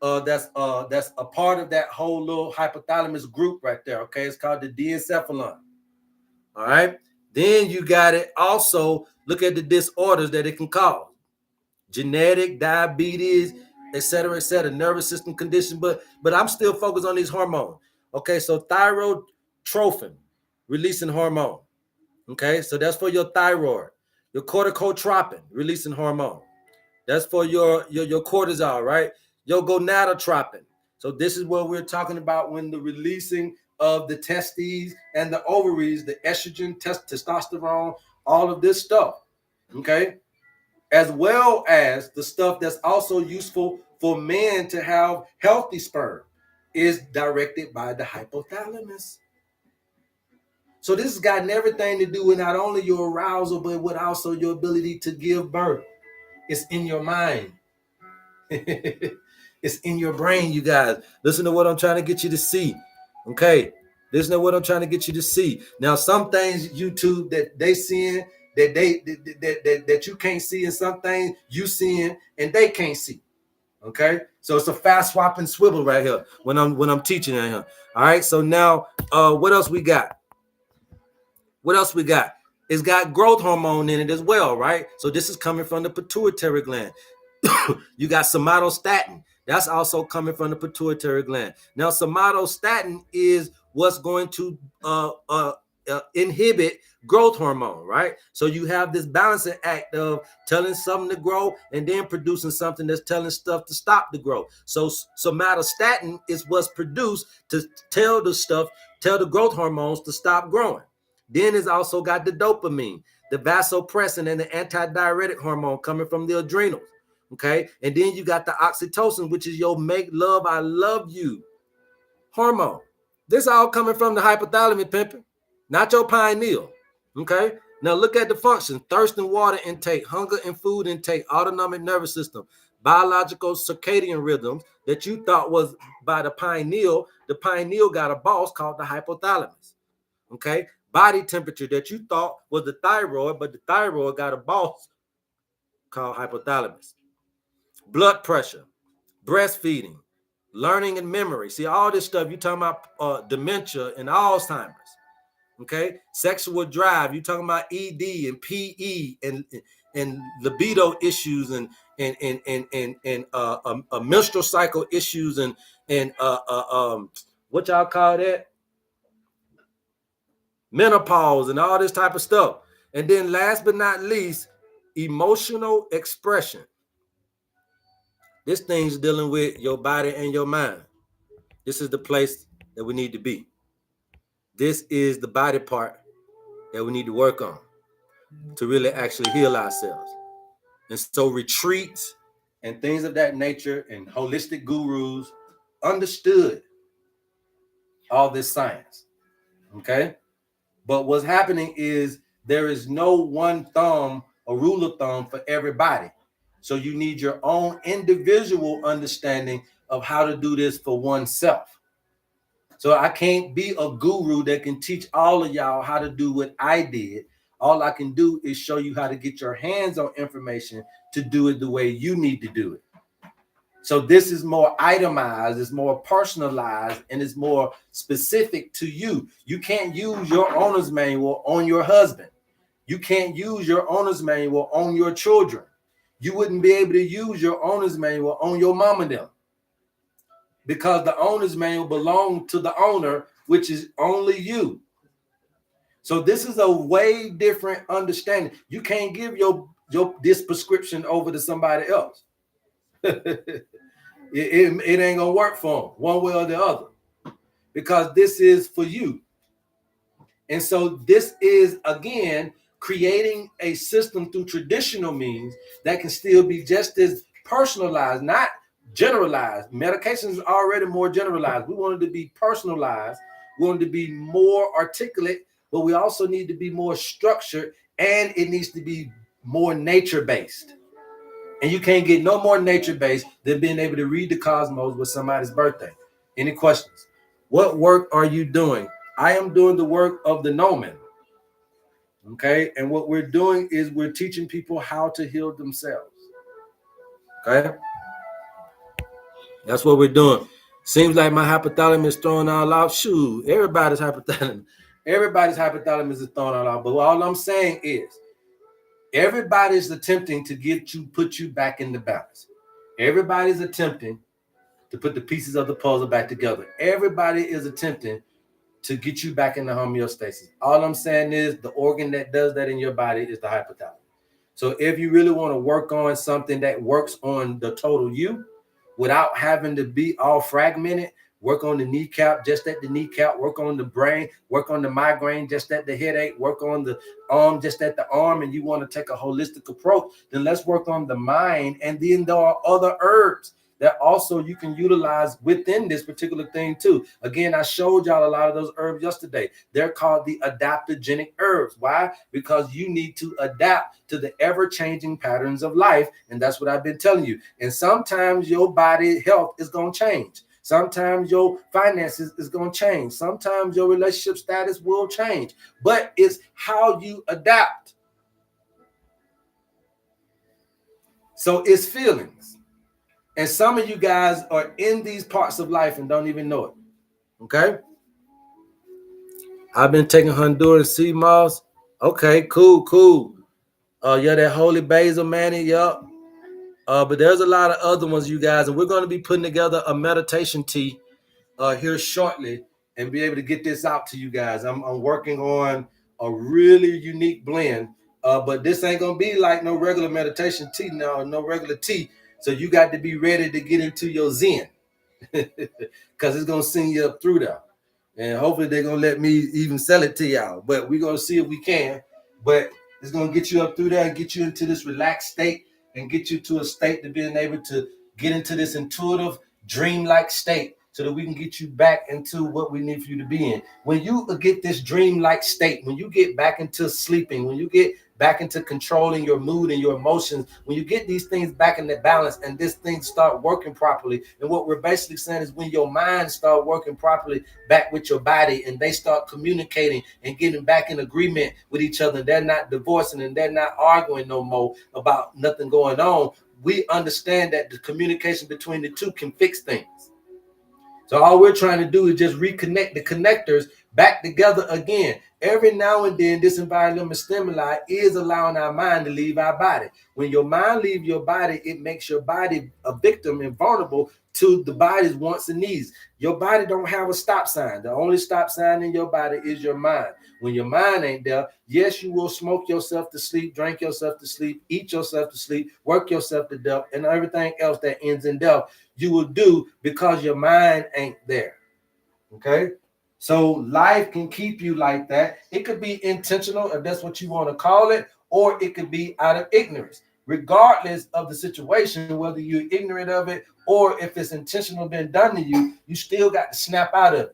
that's a part of that whole little hypothalamus group right there. Okay, it's called the diencephalon. All right. Then you got it. Also, look at the disorders that it can cause: genetic, diabetes, etc., nervous system condition. But I'm still focused on these hormones. Okay, so thyrotrophin, releasing hormone. Okay, so that's for your thyroid. Your corticotropin, releasing hormone. That's for your cortisol, right? Your gonadotropin. So this is what we're talking about when the releasing of the testes and the ovaries, the estrogen, testosterone, all of this stuff. Okay, as well as the stuff that's also useful for men to have healthy sperm is directed by the hypothalamus. So this has gotten everything to do with not only your arousal, but with also your ability to give birth. It's in your mind. It's in your brain, you guys. Listen to what I'm trying to get you to see. Okay. Listen to what I'm trying to get you to see. Now, some things YouTube that they seeing that you can't see, and some things you seeing and they can't see. Okay, so it's a fast swap and swivel right here when I'm teaching right here. All right, so now what else we got? What else we got? It's got growth hormone in it as well, right? So this is coming from the pituitary gland. You got somatostatin. That's also coming from the pituitary gland. Now, somatostatin is what's going to inhibit growth hormone, right? So you have this balancing act of telling something to grow and then producing something that's telling stuff to stop the growth. So somatostatin is what's produced to tell the growth hormones to stop growing. Then it's also got the dopamine, the vasopressin, and the antidiuretic hormone coming from the adrenals. Okay, and then you got the oxytocin, which is your make love, I love you hormone. This all coming from the hypothalamus, pimping, not your pineal. Okay, now look at the function: thirst and water intake, hunger and food intake, autonomic nervous system, biological circadian rhythms that you thought was by the pineal. The pineal got a boss called the hypothalamus. Okay, body temperature that you thought was the thyroid, but the thyroid got a boss called hypothalamus. Blood pressure, breastfeeding, learning and memory. See, all this stuff, you talking about dementia and Alzheimer's. Okay, sexual drive, you talking about ED and PE and libido issues and menstrual cycle issues and what y'all call that? Menopause and all this type of stuff. And then last but not least, emotional expression. This thing's dealing with your body and your mind. This is the place that we need to be. This is the body part that we need to work on to really actually heal ourselves. And so retreats and things of that nature and holistic gurus understood all this science. Okay? But what's happening is there is no one thumb, a rule of thumb for everybody. So you need your own individual understanding of how to do this for oneself. So I can't be a guru that can teach all of y'all how to do what I did. All I can do is show you how to get your hands on information to do it the way you need to do it. So this is more itemized, it's more personalized, and it's more specific to you. You can't use your owner's manual on your husband. You can't use your owner's manual on your children. You wouldn't be able to use your owner's manual on your mom and them, because the owner's manual belongs to the owner, which is only you. So this is a way different understanding. You can't give this prescription over to somebody else. It ain't gonna work for them one way or the other, because this is for you. And so this is, again, creating a system through traditional means that can still be just as personalized, not generalized. Medication is already more generalized. We want it to be personalized. We want it to be more articulate, but we also need to be more structured, and it needs to be more nature-based. And you can't get no more nature-based than being able to read the cosmos with somebody's birthday. Any questions? What work are you doing? I am doing the work of the gnomon. Okay, and what we're doing is we're teaching people how to heal themselves. Okay, that's what we're doing. Seems like my hypothalamus is throwing all out. Shoot, everybody's hypothalamus is throwing all out. But all I'm saying is, everybody's attempting to put you back into balance. Everybody's attempting to put the pieces of the puzzle back together. Everybody is attempting to get you back into homeostasis. All I'm saying is the organ that does that in your body is the hypothalamus. So if you really want to work on something that works on the total you without having to be all fragmented, work on the kneecap, just at the kneecap, work on the brain, work on the migraine, just at the headache, work on the arm, just at the arm, and you want to take a holistic approach, then let's work on the mind. And then there are other herbs that also you can utilize within this particular thing too. Again, I showed y'all a lot of those herbs yesterday. They're called the adaptogenic herbs. Why? Because you need to adapt to the ever-changing patterns of life, and that's what I've been telling you. And sometimes your body health is going to change. Sometimes your finances is going to change. Sometimes your relationship status will change. But it's how you adapt. So it's feelings. And some of you guys are in these parts of life and don't even know it. Okay? I've been taking Honduran sea moss. Okay, cool. Yeah, that holy basil, manny, yup. But there's a lot of other ones, you guys, and we're going to be putting together a meditation tea here shortly and be able to get this out to you guys. I'm working on a really unique blend, but this ain't going to be like no regular meditation tea, no regular tea. So you got to be ready to get into your zen because it's going to send you up through there. And hopefully they're going to let me even sell it to y'all. But we're going to see if we can. But it's going to get you up through there and get you into this relaxed state and get you to a state to being able to get into this intuitive, dreamlike state so that we can get you back into what we need for you to be in. When you get this dreamlike state, when you get back into sleeping, when you get back into controlling your mood and your emotions, when you get these things back in the balance and this thing start working properly, and what we're basically saying is when your mind start working properly back with your body and they start communicating and getting back in agreement with each other, they're not divorcing and they're not arguing no more about nothing going on, we understand that the communication between the two can fix things. So all we're trying to do is just reconnect the connectors back together again. Every now and then, this environmental stimuli is allowing our mind to leave our body. When your mind leaves your body, it makes your body a victim and vulnerable to the body's wants and needs. Your body don't have a stop sign. The only stop sign in your body is your mind. When your mind ain't there, yes, you will smoke yourself to sleep, drink yourself to sleep, eat yourself to sleep, work yourself to death, and everything else that ends in death you will do because your mind ain't there. Okay? So life can keep you like that. It could be intentional, if that's what you want to call it, or it could be out of ignorance. Regardless of the situation, whether you're ignorant of it or if it's intentional been done to you, you still got to snap out of it.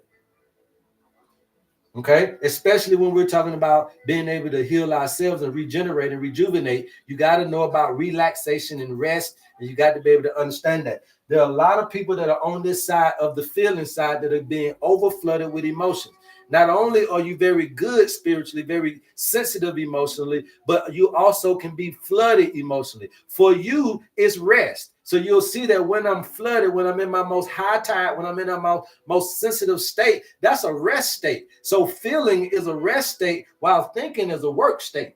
Okay, especially when we're talking about being able to heal ourselves and regenerate and rejuvenate, you got to know about relaxation and rest, and you got to be able to understand that. There are a lot of people that are on this side of the feeling side that are being over flooded with emotions. Not only are you very good spiritually, very sensitive emotionally, but you also can be flooded emotionally. For you, it's rest. So you'll see that when I'm flooded, when I'm in my most high tide, when I'm in my most sensitive state, that's a rest state. So feeling is a rest state while thinking is a work state.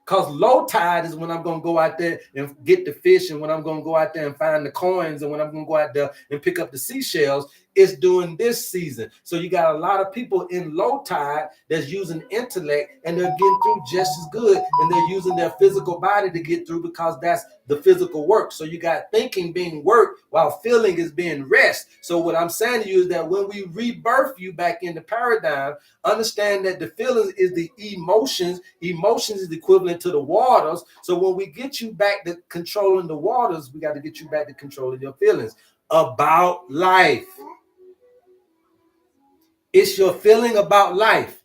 Because low tide is when I'm going to go out there and get the fish, and when I'm going to go out there and find the coins, and when I'm going to go out there and pick up the seashells. It's during this season. So you got a lot of people in low tide that's using intellect, and they're getting through just as good, and they're using their physical body to get through because that's the physical work. So you got thinking being work while feeling is being rest. So what I'm saying to you is that when we rebirth you back in the paradigm, understand that the feelings is the emotions. Emotions is equivalent to the waters. So when we get you back to controlling the waters, we got to get you back to controlling your feelings about life. It's your feeling about life.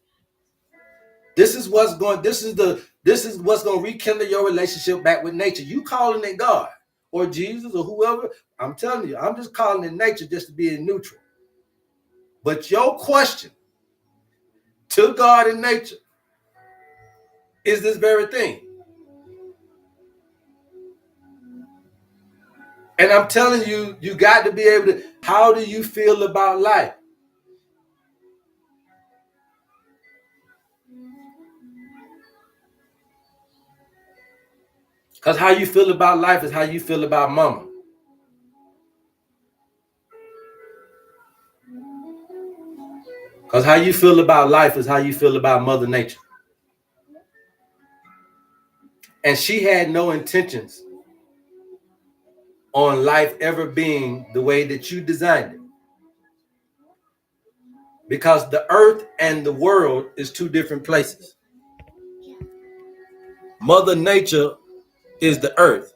This is what's going to rekindle your relationship back with nature. You calling it God or Jesus or whoever. I'm telling you, I'm just calling it nature just to be in neutral. But your question to God and nature is this very thing. And I'm telling you, you got to be able to, how do you feel about life? Because how you feel about life is how you feel about mama. Because how you feel about life is how you feel about Mother Nature. And she had no intentions on life ever being the way that you designed it. Because the earth and the world is two different places. Mother Nature is the earth.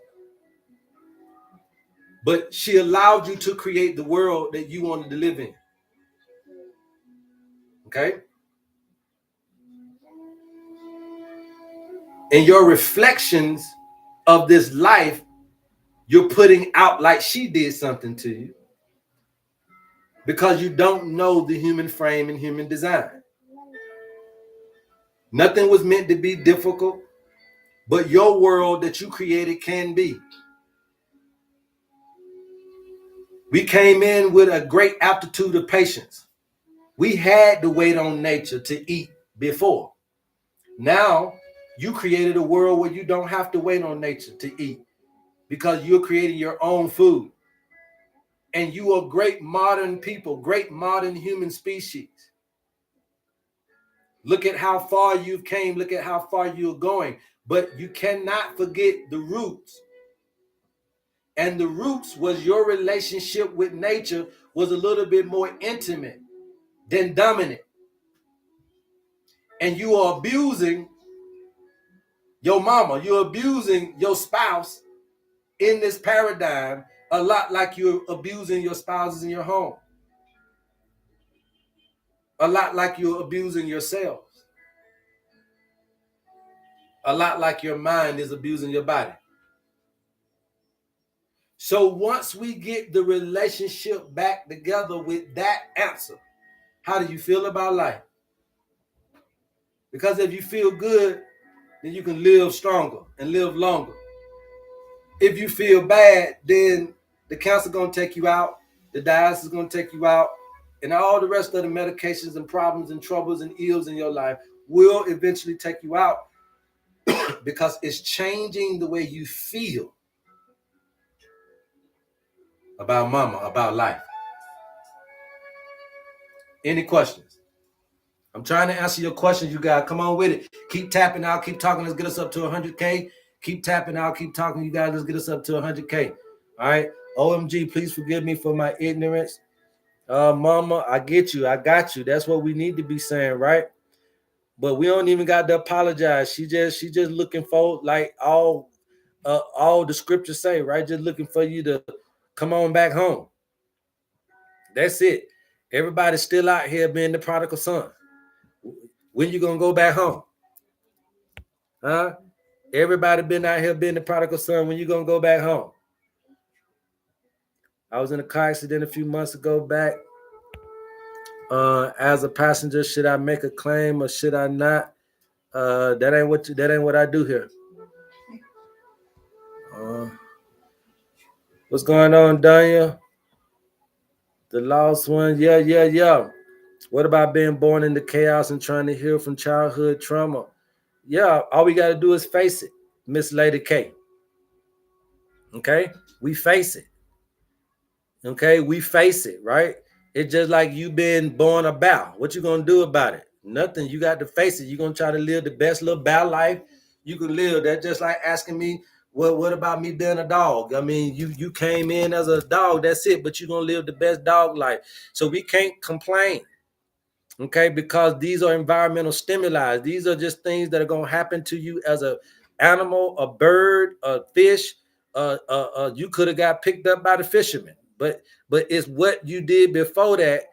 But she allowed you to create the world that you wanted to live in. Okay? And your reflections of this life, you're putting out like she did something to you. Because you don't know the human frame and human design. Nothing was meant to be difficult, but your world that you created can be. We came in with a great aptitude of patience. We had to wait on nature to eat before. Now, you created a world where you don't have to wait on nature to eat because you're creating your own food. And you are great modern people, great modern human species. Look at how far you've came. Look at how far you're going. But you cannot forget the roots. And the roots was your relationship with nature was a little bit more intimate than dominant. And you are abusing your mama. You're abusing your spouse in this paradigm a lot like you're abusing your spouses in your home. A lot like you're abusing yourselves. A lot like your mind is abusing your body. So once we get the relationship back together with that answer, how do you feel about life? Because if you feel good, then you can live stronger and live longer. If you feel bad, then the cancer is going to take you out, the dialysis is going to take you out, and all the rest of the medications and problems and troubles and ills in your life will eventually take you out because it's changing the way you feel about mama, about life. Any questions? I'm trying to answer your questions, you guys. Come on with it. Keep tapping out. Keep talking. Let's get us up to 100K. Keep tapping out. Keep talking, you guys. Let's get us up to 100K. All right. OMG, please forgive me for my ignorance. Mama, I get you. I got you. That's what we need to be saying, right? But we don't even got to apologize. She just looking for, like all the scriptures say, right? Just looking for you to come on back home. That's it. Everybody's still out here being the prodigal son. When you gonna go back home? Huh? Everybody been out here being the prodigal son. When you gonna go back home? I was in a car accident a few months ago back. As a passenger, should I make a claim or should I not? That ain't what I do here. What's going on, Danya? The lost one, yeah. What about being born into chaos and trying to heal from childhood trauma? Yeah, all we got to do is face it, Miss Lady K. Okay, we face it. Okay, we face it, right? It's just like you been born about. What you gonna do about it? Nothing. You got to face it. You're gonna try to live the best little bow life you can live. That's just like asking me, what about me being a dog? I mean, you came in as a dog, that's it, but you're gonna live the best dog life. So we can't complain. Okay, because these are environmental stimuli. These are just things that are going to happen to you as a animal, a bird, a fish. You could have got picked up by the fisherman, but it's what you did before that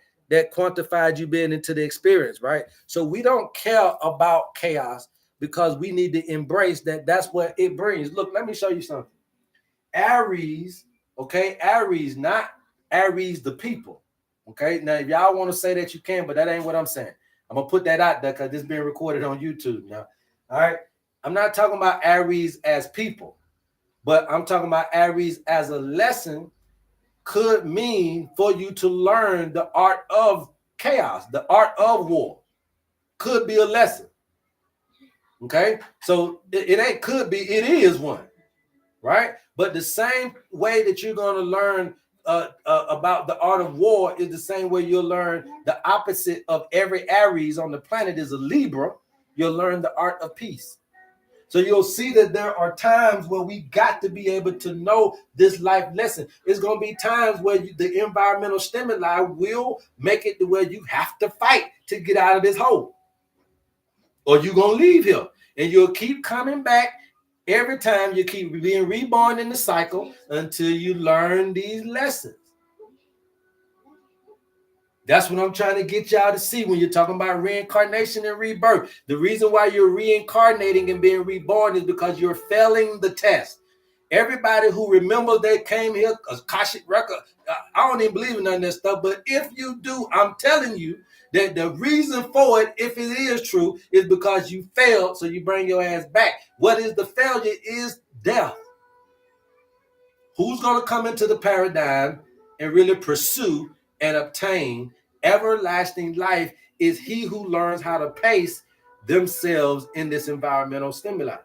quantified you being into the experience, right? So we don't care about chaos because we need to embrace that. That's what it brings. Look, let me show you something. Aries, okay, Aries, not Aries the people. Okay, now if y'all want to say that you can, but that ain't what I'm saying. I'm gonna put that out there because this is being recorded on YouTube now. All right, I'm not talking about Aries as people, but I'm talking about Aries as a lesson could mean for you to learn the art of chaos, the art of war. Could be a lesson. Okay, so it ain't could be, it is one, right? But the same way that you're going to learn about the art of war is the same way you'll learn the opposite of every Aries on the planet is a Libra. You'll learn the art of peace. So you'll see that there are times where we got to be able to know this life lesson. It's going to be times where the environmental stimuli will make it to where you have to fight to get out of this hole. Or you're going to leave here. And you'll keep coming back every time. You keep being reborn in the cycle until you learn these lessons. That's what I'm trying to get y'all to see when you're talking about reincarnation and rebirth. The reason why you're reincarnating and being reborn is because you're failing the test. Everybody who remembers they came here, Akashic record, I don't even believe in none of that stuff, but if you do, I'm telling you that the reason for it, if it is true, is because you failed, so you bring your ass back. What is the failure is death. Who's going to come into the paradigm and really pursue and obtain everlasting life is he who learns how to pace themselves in this environmental stimuli.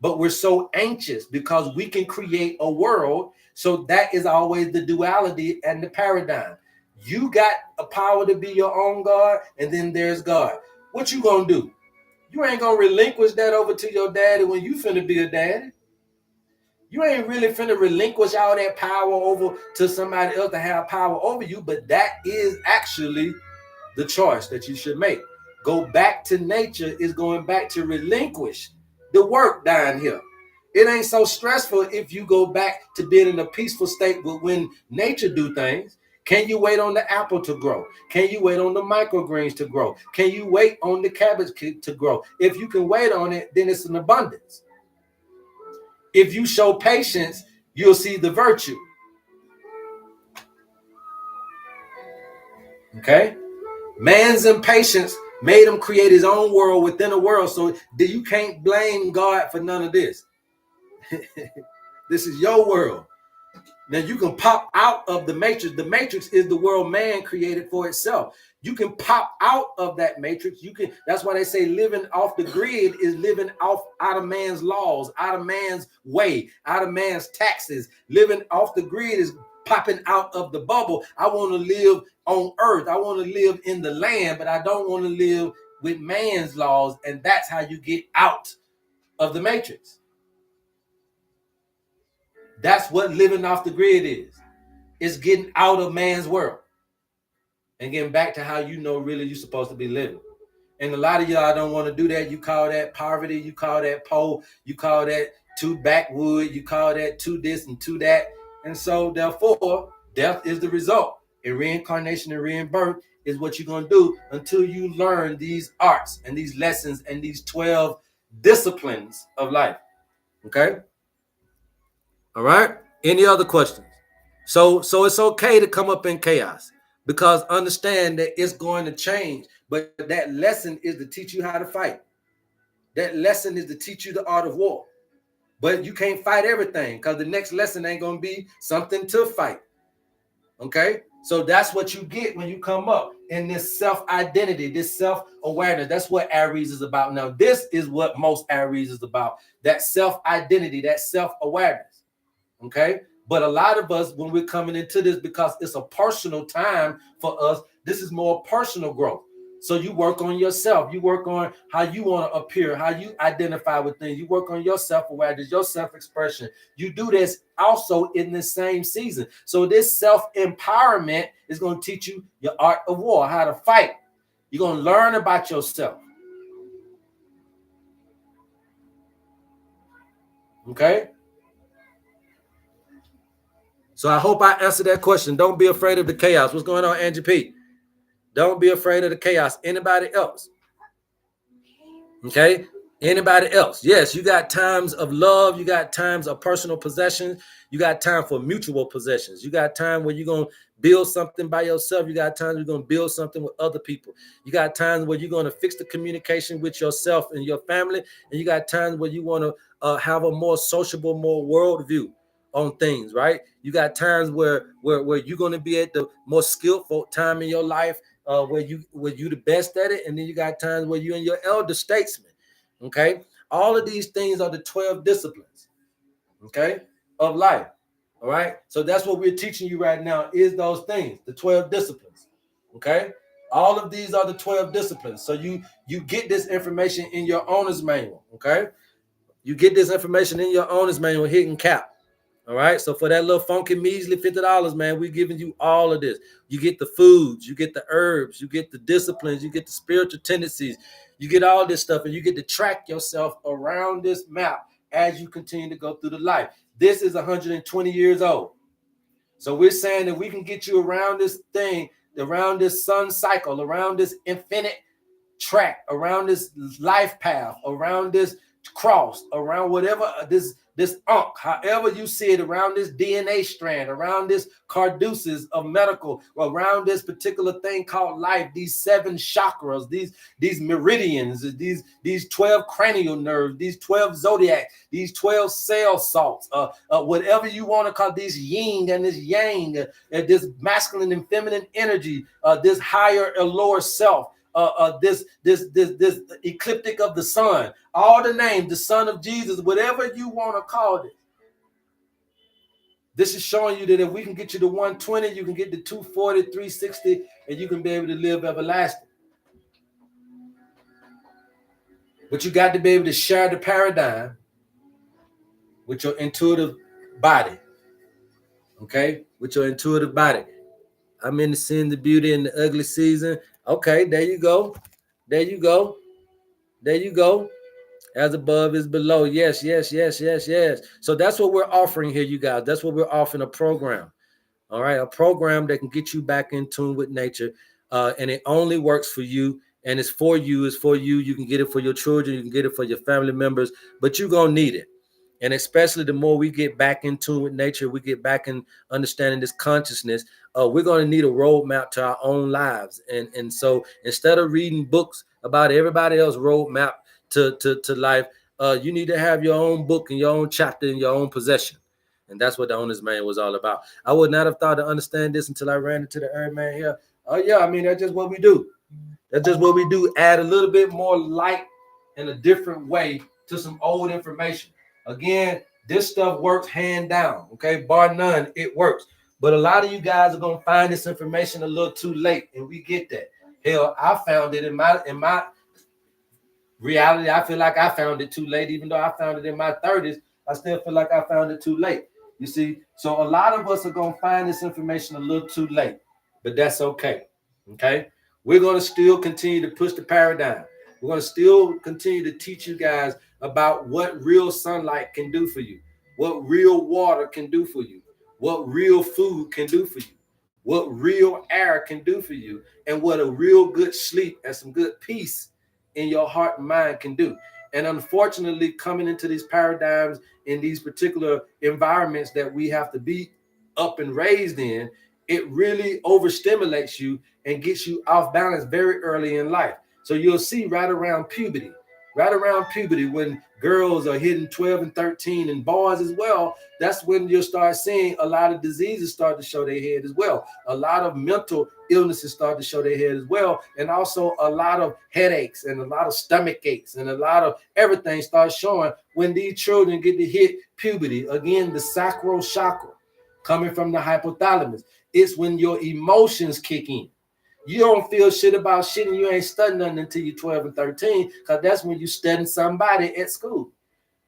But we're so anxious because we can create a world. So that is always the duality and the paradigm. You got a power to be your own God, and then there's God. What you gonna do? You ain't gonna relinquish that over to your daddy when you finna be a daddy. You ain't really finna relinquish all that power over to somebody else to have power over you, but that is actually the choice that you should make. Go back to nature is going back to relinquish the work down here. It ain't so stressful if you go back to being in a peaceful state, but when nature do things, can you wait on the apple to grow? Can you wait on the microgreens to grow? Can you wait on the cabbage to grow? If you can wait on it, then it's an abundance. If you show patience, you'll see the virtue. Okay? Man's impatience made him create his own world within a world. So you can't blame God for none of this. This is your world. Now you can pop out of the matrix. The matrix is the world man created for itself. You can pop out of that matrix. You can. That's why they say living off the grid is living out of man's laws, out of man's way, out of man's taxes. Living off the grid is popping out of the bubble. I want to live on earth. I want to live in the land, but I don't want to live with man's laws. And that's how you get out of the matrix. That's what living off the grid is. It's getting out of man's world and getting back to how you know really you're supposed to be living. And a lot of y'all don't want to do that. You call that poverty. You call that poor. You call that too backwood. You call that too this and too that. And so therefore, death is the result. And reincarnation and rebirth is what you're going to do until you learn these arts and these lessons and these 12 disciplines of life. Okay? All right. Any other questions? So it's okay to come up in chaos because understand that it's going to change. But that lesson is to teach you how to fight. That lesson is to teach you the art of war. But you can't fight everything because the next lesson ain't going to be something to fight. Okay. So that's what you get when you come up in this self-identity, this self-awareness. That's what Aries is about. Now, this is what most Aries is about. That self-identity, that self-awareness. Okay, but a lot of us, when we're coming into this, because it's a personal time for us, this is more personal growth. So you work on yourself. You work on how you want to appear, how you identify with things. You work on your self-awareness, your self-expression. You do this also in the same season. So this self-empowerment is going to teach you your art of war, how to fight. You're going to learn about yourself. Okay. So I hope I answered that question. Don't be afraid of the chaos. What's going on, Angie P? Don't be afraid of the chaos. Anybody else? Okay.
Anybody else? Yes, you got times of love. You got times of personal possessions. You got time for mutual possessions. You got time where you're going to build something by yourself. You got times you're going to build something with other people. You got times where you're going to fix the communication with yourself and your family. And you got times where you want to have a more sociable, more worldview on things, right? You got times where you're going to be at the more skillful time in your life, where you the best at it. And then you got times where you're in your elder statesman. Okay, all of these things are the 12 disciplines, okay, of life. All right, so that's what we're teaching you right now is those things, the 12 disciplines. Okay, all of these are the 12 disciplines. So you get this information in your owner's manual. Okay, you get this information in your owner's manual, hidden cap. All right. So for that little funky measly $50, man, we're giving you all of this. You get the foods, you get the herbs, you get the disciplines, you get the spiritual tendencies, you get all this stuff, and you get to track yourself around this map as you continue to go through the life. This is 120 years old. So we're saying that we can get you around this thing, around this sun cycle, around this infinite track, around this life path, around this cross, around whatever this however you see it, around this DNA strand, around this caduceus of medical, around this particular thing called life, these 7 chakras, these meridians, these 12 cranial nerves, these 12 zodiac, these 12 cell salts, whatever you want to call these yin and this yang, this masculine and feminine energy, this higher or lower self. This ecliptic of the sun, all the names, the son of Jesus, whatever you want to call it. This is showing you that if we can get you to 120, you can get to 240, 360, and you can be able to live everlasting. But you got to be able to share the paradigm with your intuitive body. Okay? With your intuitive body. I'm in the seeing the beauty in the ugly season. Okay, there you go. There you go. There you go. As above is below. Yes. So that's what we're offering here, you guys. That's what we're offering, a program. All right, a program that can get you back in tune with nature. And it only works for you. And it's for you. It's for you. You can get it for your children. You can get it for your family members. But you're going to need it. And especially the more we get back in tune with nature, we get back in understanding this consciousness, we're going to need a roadmap to our own lives. And so instead of reading books about everybody else's roadmap to life, you need to have your own book and your own chapter in your own possession. And that's what the owner's manual was all about. I would not have thought to understand this until I ran into the HerbMan here. Oh, yeah, I mean, that's just what we do. That's just what we do. Add a little bit more light in a different way to some old information. Again, this stuff works hand down, okay? Bar none, it works. But a lot of you guys are going to find this information a little too late, and we get that. Hell, I found it in my reality. I feel like I found it too late, even though I found it in my 30s. I still feel like I found it too late. You see, so a lot of us are going to find this information a little too late, but that's okay. Okay, we're going to still continue to push the paradigm. We're going to still continue to teach you guys about what real sunlight can do for you, what real water can do for you, what real food can do for you, what real air can do for you, and what a real good sleep and some good peace in your heart and mind can do. And unfortunately, coming into these paradigms in these particular environments that we have to be up and raised in, it really overstimulates you and gets you off balance very early in life. So you'll see right around puberty, when girls are hitting 12 and 13 and boys as well, that's when you'll start seeing a lot of diseases start to show their head as well. A lot of mental illnesses start to show their head as well. And also a lot of headaches and a lot of stomach aches and a lot of everything starts showing when these children get to hit puberty. Again, the sacral chakra coming from the hypothalamus. It's when your emotions kick in. You don't feel shit about shit and you ain't studying nothing until you're 12 and 13, because that's when you studying somebody at school.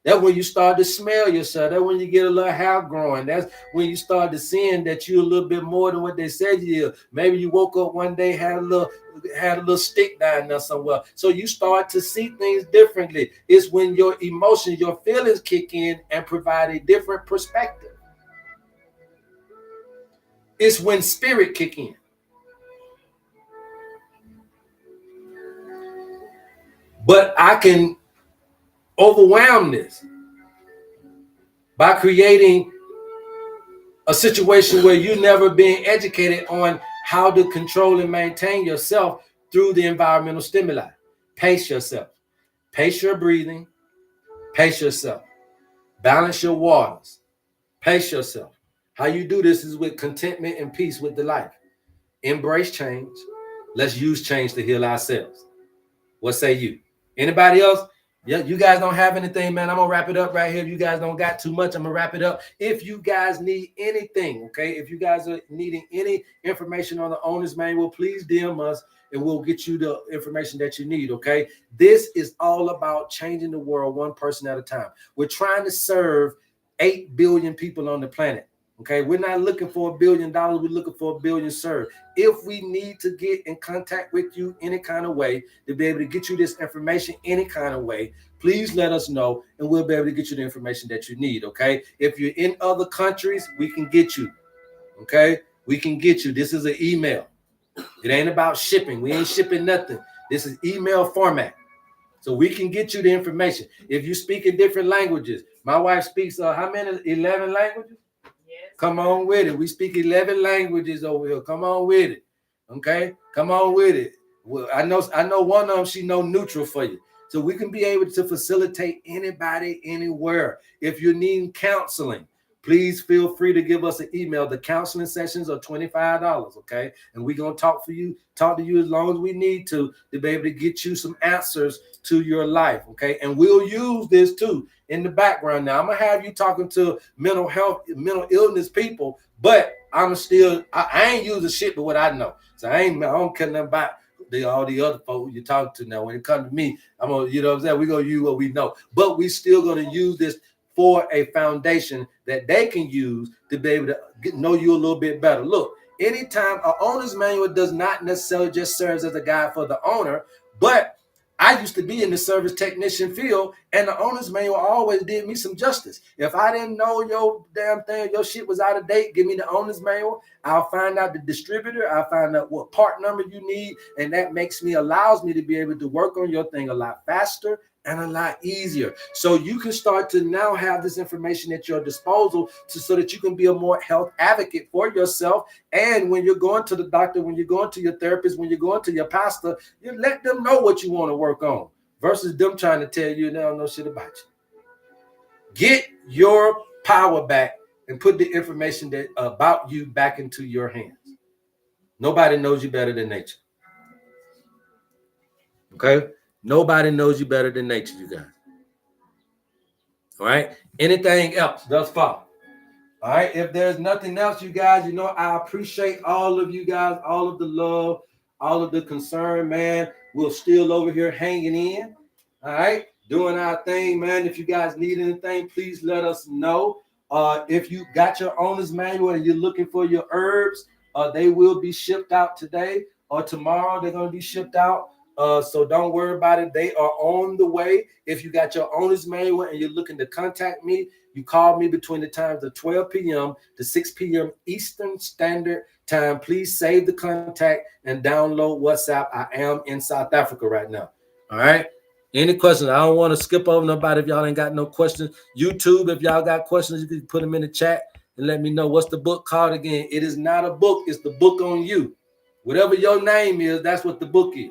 That's when you start to smell yourself. That's when you get a little hair growing. That's when you start to seeing that you're a little bit more than what they said you is. Maybe you woke up one day, had a little stick down there somewhere. So you start to see things differently. It's when your emotions, your feelings kick in and provide a different perspective. It's when spirit kick in. But I can overwhelm this by creating a situation where you're never being educated on how to control and maintain yourself through the environmental stimuli. Pace yourself. Pace your breathing. Pace yourself. Balance your waters. Pace yourself. How you do this is with contentment and peace with the life. Embrace change. Let's use change to heal ourselves. What say you? Anybody else? Yeah, you guys don't have anything, man. I'm gonna wrap it up right here. If you guys don't got too much, I'm gonna wrap it up. If you guys need anything, okay, if you guys are needing any information on the owner's manual, please DM us and we'll get you the information that you need, okay? This is all about changing the world one person at a time. We're trying to serve 8 billion people on the planet. Okay, we're not looking for $1 billion. We're looking for 1 billion served. If we need to get in contact with you any kind of way to be able to get you this information any kind of way, please let us know and we'll be able to get you the information that you need. Okay, if you're in other countries, we can get you. Okay, we can get you. This is an email. It ain't about shipping. We ain't shipping nothing. This is email format. So we can get you the information. If you speak in different languages, my wife speaks how many? 11 languages? Come on with it. We speak 11 languages over here. Come on with it. Okay? Come on with it. Well, I know one of them, she know neutral for you. So we can be able to facilitate anybody anywhere. If you're needing counseling, please feel free to give us an email. The counseling sessions are $25, okay? And we're going to talk to you as long as we need to be able to get you some answers to your life, okay? And we'll use this too in the background. Now, I'm going to have you talking to mental health, mental illness people, but I ain't using shit but what I know. So I don't care nothing about all the other folks you talk to now. When it comes to me, I'm going to, you know what I'm saying? We're going to use what we know. But we still going to use this for a foundation that they can use to be able to know you a little bit better. Look, anytime an owner's manual does not necessarily just serve as a guide for the owner, but I used to be in the service technician field, and the owner's manual always did me some justice. If I didn't know your damn thing, your shit was out of date, give me the owner's manual. I'll find out the distributor. I'll find out what part number you need, and that allows me to be able to work on your thing a lot faster and a lot easier. So you can start to now have this information at your disposal so that you can be a more health advocate for yourself. And when you're going to the doctor, when you're going to your therapist, when you're going to your pastor, you let them know what you want to work on versus them trying to tell you they don't know shit about you. Get your power back and put the information about you back into your hands. Nobody knows you better than nature. Okay? Nobody knows you better than nature, you guys. All right? Anything else thus far? All right? If there's nothing else, you guys, you know, I appreciate all of you guys, all of the love, all of the concern, man. We're still over here hanging in. All right? Doing our thing, man. If you guys need anything, please let us know. If you got your owner's manual and you're looking for your herbs, they will be shipped out today or tomorrow. They're going to be shipped out. So don't worry about it. They are on the way. If you got your owner's manual and you're looking to contact me, you call me between the times of 12 p.m. to 6 p.m. Eastern Standard Time. Please save the contact and download WhatsApp. I am in South Africa right now. All right. Any questions? I don't want to skip over nobody if y'all ain't got no questions. YouTube, if y'all got questions, you can put them in the chat and let me know. What's the book called again? It is not a book. It's the book on you. Whatever your name is, that's what the book is.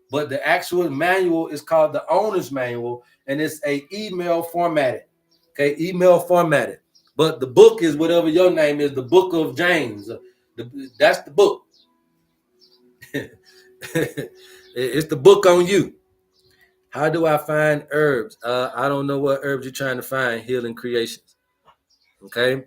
But the actual manual is called the owner's manual, and it's a email formatted. Okay, email formatted. But the book is whatever your name is, the book of James. That's the book. It's the book on you. How do I find herbs? I don't know what herbs you're trying to find, Healing Creations. Okay?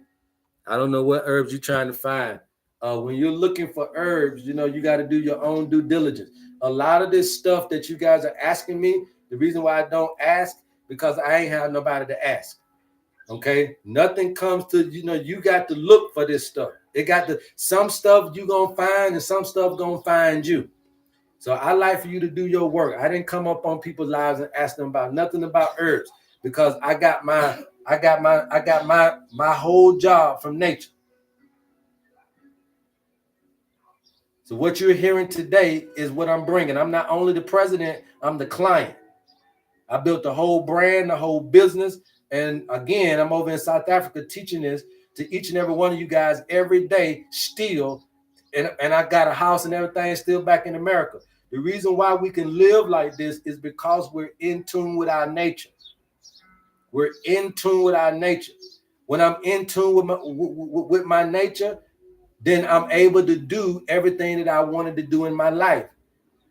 I don't know what herbs you're trying to find. When you're looking for herbs, you know, you got to do your own due diligence. A lot of this stuff that you guys are asking me, the reason why I don't ask, because I ain't have nobody to ask. Okay? Nothing comes to, you know, you got to look for this stuff. Some stuff you going to find and some stuff going to find you. So I like for you to do your work. I didn't come up on people's lives and ask them about nothing about herbs because I got my whole job from nature. So what you're hearing today is what I'm bringing. I'm not only the president, I'm the client. I built the whole brand, the whole business. And again, I'm over in South Africa teaching this to each and every one of you guys every day still. And I got a house and everything still back in America. The reason why we can live like this is because we're in tune with our nature. We're in tune with our nature. When I'm in tune with my nature, then I'm able to do everything that I wanted to do in my life.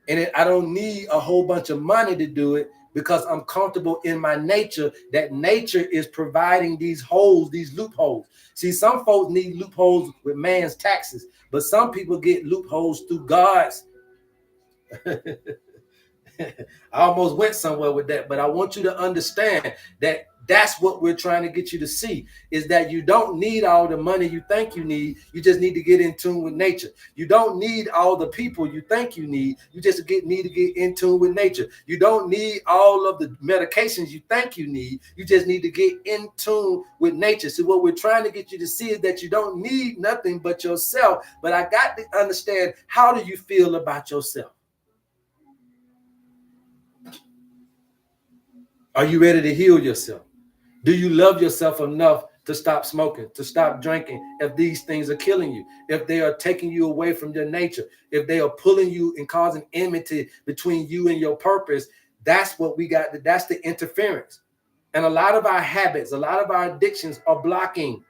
And I don't need a whole bunch of money to do it because I'm comfortable in my nature. That nature is providing these holes, these loopholes. See, some folks need loopholes with man's taxes, but some people get loopholes through God's. I almost went somewhere with that, but I want you to understand that that's what we're trying to get you to see, is that you don't need all the money you think you need. You just need to get in tune with nature. You don't need all the people you think you need. You just need to get in tune with nature. You don't need all of the medications you think you need. You just need to get in tune with nature. So what we're trying to get you to see is that you don't need nothing but yourself. But I got to understand, how do you feel about yourself? Are you ready to heal yourself? Do you love yourself enough to stop smoking, to stop drinking, if these things are killing you, if they are taking you away from your nature, if they are pulling you and causing enmity between you and your purpose? That's what we got. That's the interference. And a lot of our habits, a lot of our addictions are blocking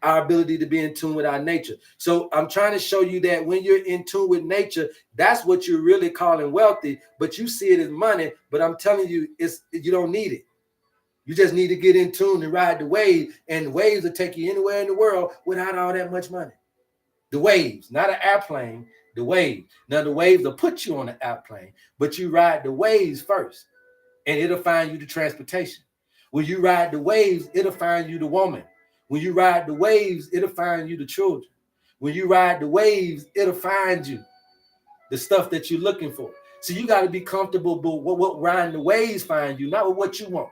our ability to be in tune with our nature. So I'm trying to show you that when you're in tune with nature, that's what you're really calling wealthy, but you see it as money. But I'm telling you, you don't need it. You just need to get in tune and ride the wave, and the waves will take you anywhere in the world without all that much money. The waves, not an airplane, the wave. Now the waves will put you on an airplane, but you ride the waves first, and it'll find you the transportation. When you ride the waves, it'll find you the woman. When you ride the waves, it'll find you the children. When you ride the waves, it'll find you the stuff that you're looking for. So you got to be comfortable with what riding the waves find you, not with what you want.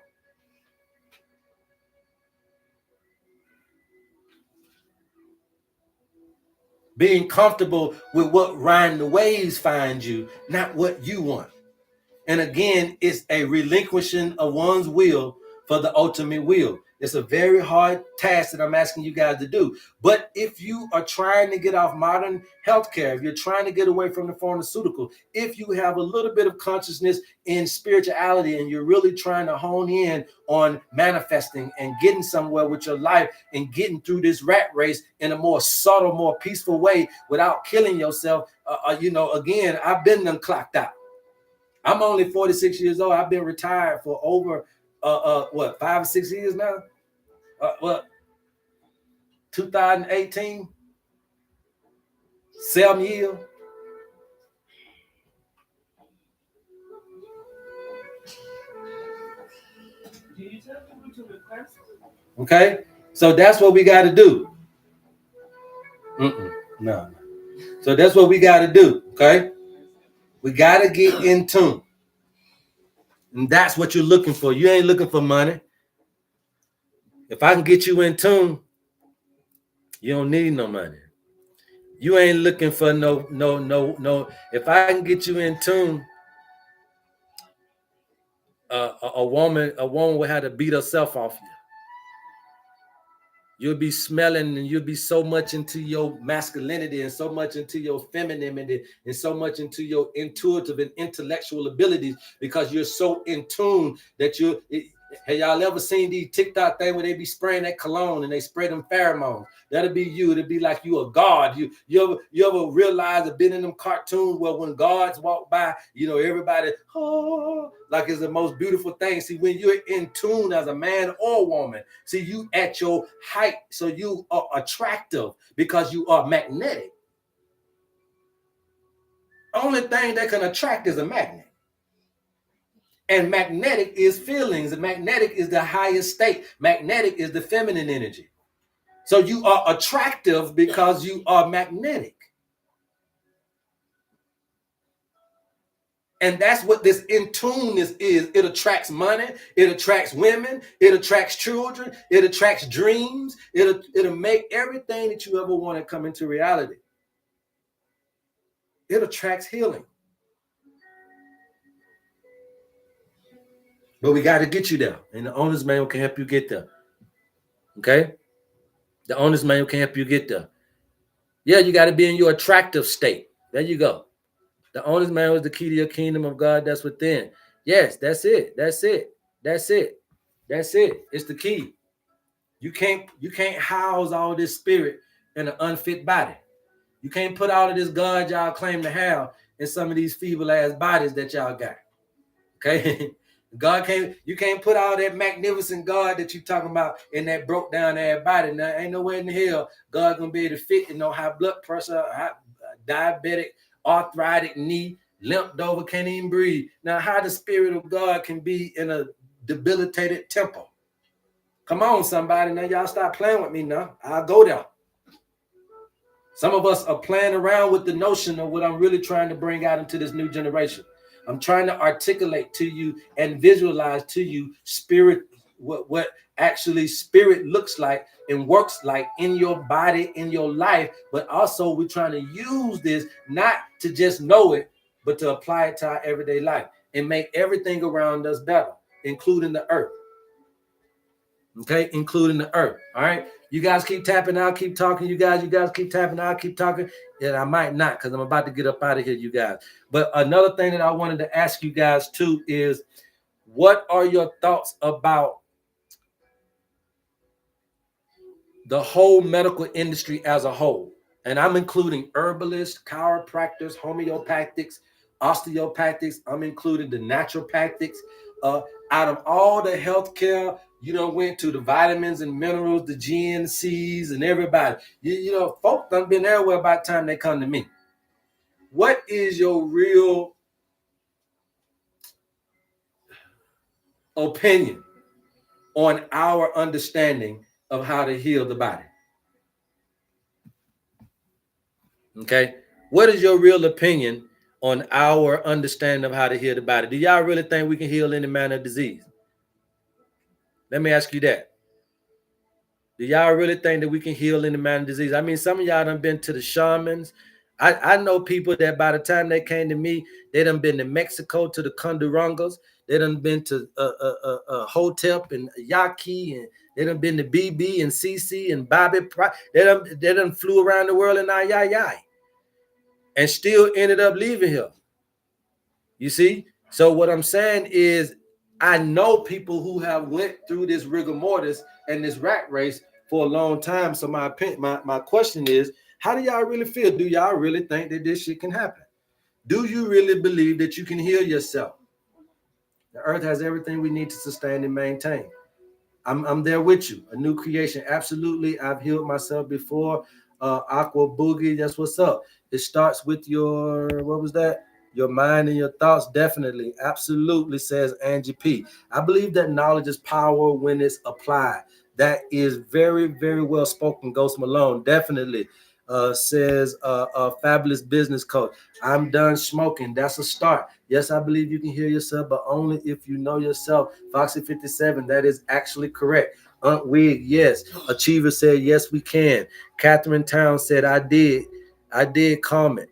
Being comfortable with what riding the waves find you, not what you want. And again, it's a relinquishing of one's will for the ultimate will. It's a very hard task that I'm asking you guys to do. But if you are trying to get off modern healthcare, if you're trying to get away from the pharmaceutical, if you have a little bit of consciousness in spirituality and you're really trying to hone in on manifesting and getting somewhere with your life and getting through this rat race in a more subtle, more peaceful way without killing yourself, again, I've been clocked out. I'm only 46 years old. I've been retired for over 5 or 6 years now. 2018, 7 years.
Do you tell people to request?
Okay, so that's what we got to do. No. So that's what we got to do. Okay, we got to get in tune. And that's what you're looking for. You ain't looking for money. If I can get you in tune, you don't need no money. You ain't looking for no. If I can get you in tune, a woman will have to beat herself off you. You'll be smelling and you'll be so much into your masculinity and so much into your femininity and so much into your intuitive and intellectual abilities because you're so in tune that have y'all ever seen these TikTok thing where they be spraying that cologne and they spray them pheromones? That'll be you. It'll be like you a god. You ever realize I've been in them cartoons where when gods walk by, everybody, oh, like it's the most beautiful thing. See, when you're in tune as a man or woman, see, you at your height, so you are attractive because you are magnetic. Only thing that can attract is a magnet. And magnetic is feelings. Magnetic is the highest state. Magnetic is the feminine energy. So you are attractive because you are magnetic. And that's what this in tuneness is. It attracts money. It attracts women. It attracts children. It attracts dreams. It'll make everything that you ever want to come into reality. It attracts healing. But we got to get you there. And the owner's manual can help you get there. Okay? The owner's manual can help you get there. Yeah, you got to be in your attractive state. There you go. The owner's manual is the key to your kingdom of God that's within. Yes, that's it. That's it. That's it. That's it. It's the key. You can't house all this spirit in an unfit body. You can't put all of this God y'all claim to have in some of these feeble ass bodies that y'all got. Okay? You can't put all that magnificent God that you talking about in that broke down ass body. Now, ain't nowhere in the hell God gonna be able to fit in no high blood pressure, diabetic, arthritic knee, limped over, can't even breathe. Now, how the spirit of God can be in a debilitated temple? Come on, somebody. Now, y'all stop playing with me now. I'll go there. Some of us are playing around with the notion of what I'm really trying to bring out into this new generation. I'm trying to articulate to you and visualize to you spirit, what actually spirit looks like and works like in your body, in your life. But also we're trying to use this not to just know it, but to apply it to our everyday life and make everything around us better, including the earth. Okay, including the earth. All right. You guys keep tapping, I'll keep talking. You guys keep tapping, I'll keep talking. And I might not, because I'm about to get up out of here, you guys. But another thing that I wanted to ask you guys too is, what are your thoughts about the whole medical industry as a whole? And I'm including herbalists, chiropractors, homeopathics, osteopathics. I'm including the naturopathics. Out of all the healthcare, you know, went to the vitamins and minerals, the GNCs, and everybody. You know, folk done been everywhere by the time they come to me. What is your real opinion on our understanding of how to heal the body? Okay. What is your real opinion on our understanding of how to heal the body? Do y'all really think we can heal any manner of disease? Let me ask you that. Do y'all really think that we can heal any manner of disease? I mean, some of y'all done been to the shamans. I know people that by the time they came to me, they done been to Mexico to the Condurungas. They done been to Hotep and Yaqui, and they done been to BB and CC and Bobby. They done flew around the world in Ayayay and still ended up leaving here. You see? So what I'm saying is, I know people who have went through this rigor mortis and this rat race for a long time. So my question is, how do y'all really feel? Do y'all really think that this shit can happen? Do you really believe that you can heal yourself? The earth has everything we need to sustain and maintain. I'm there with you. A new creation. Absolutely. I've healed myself before. Aqua Boogie, that's what's up. It starts with your, what was that? Your mind and your thoughts. Definitely. Absolutely, says Angie P. I believe that knowledge is power when it's applied. That is very, very well spoken, Ghost Malone. Definitely. Says a fabulous business coach. I'm done smoking. That's a start. Yes, I believe you can heal yourself, but only if you know yourself. Foxy 57, that is actually correct. Aunt Wig, yes. Achiever said, yes, we can. Catherine Town said, I did comment.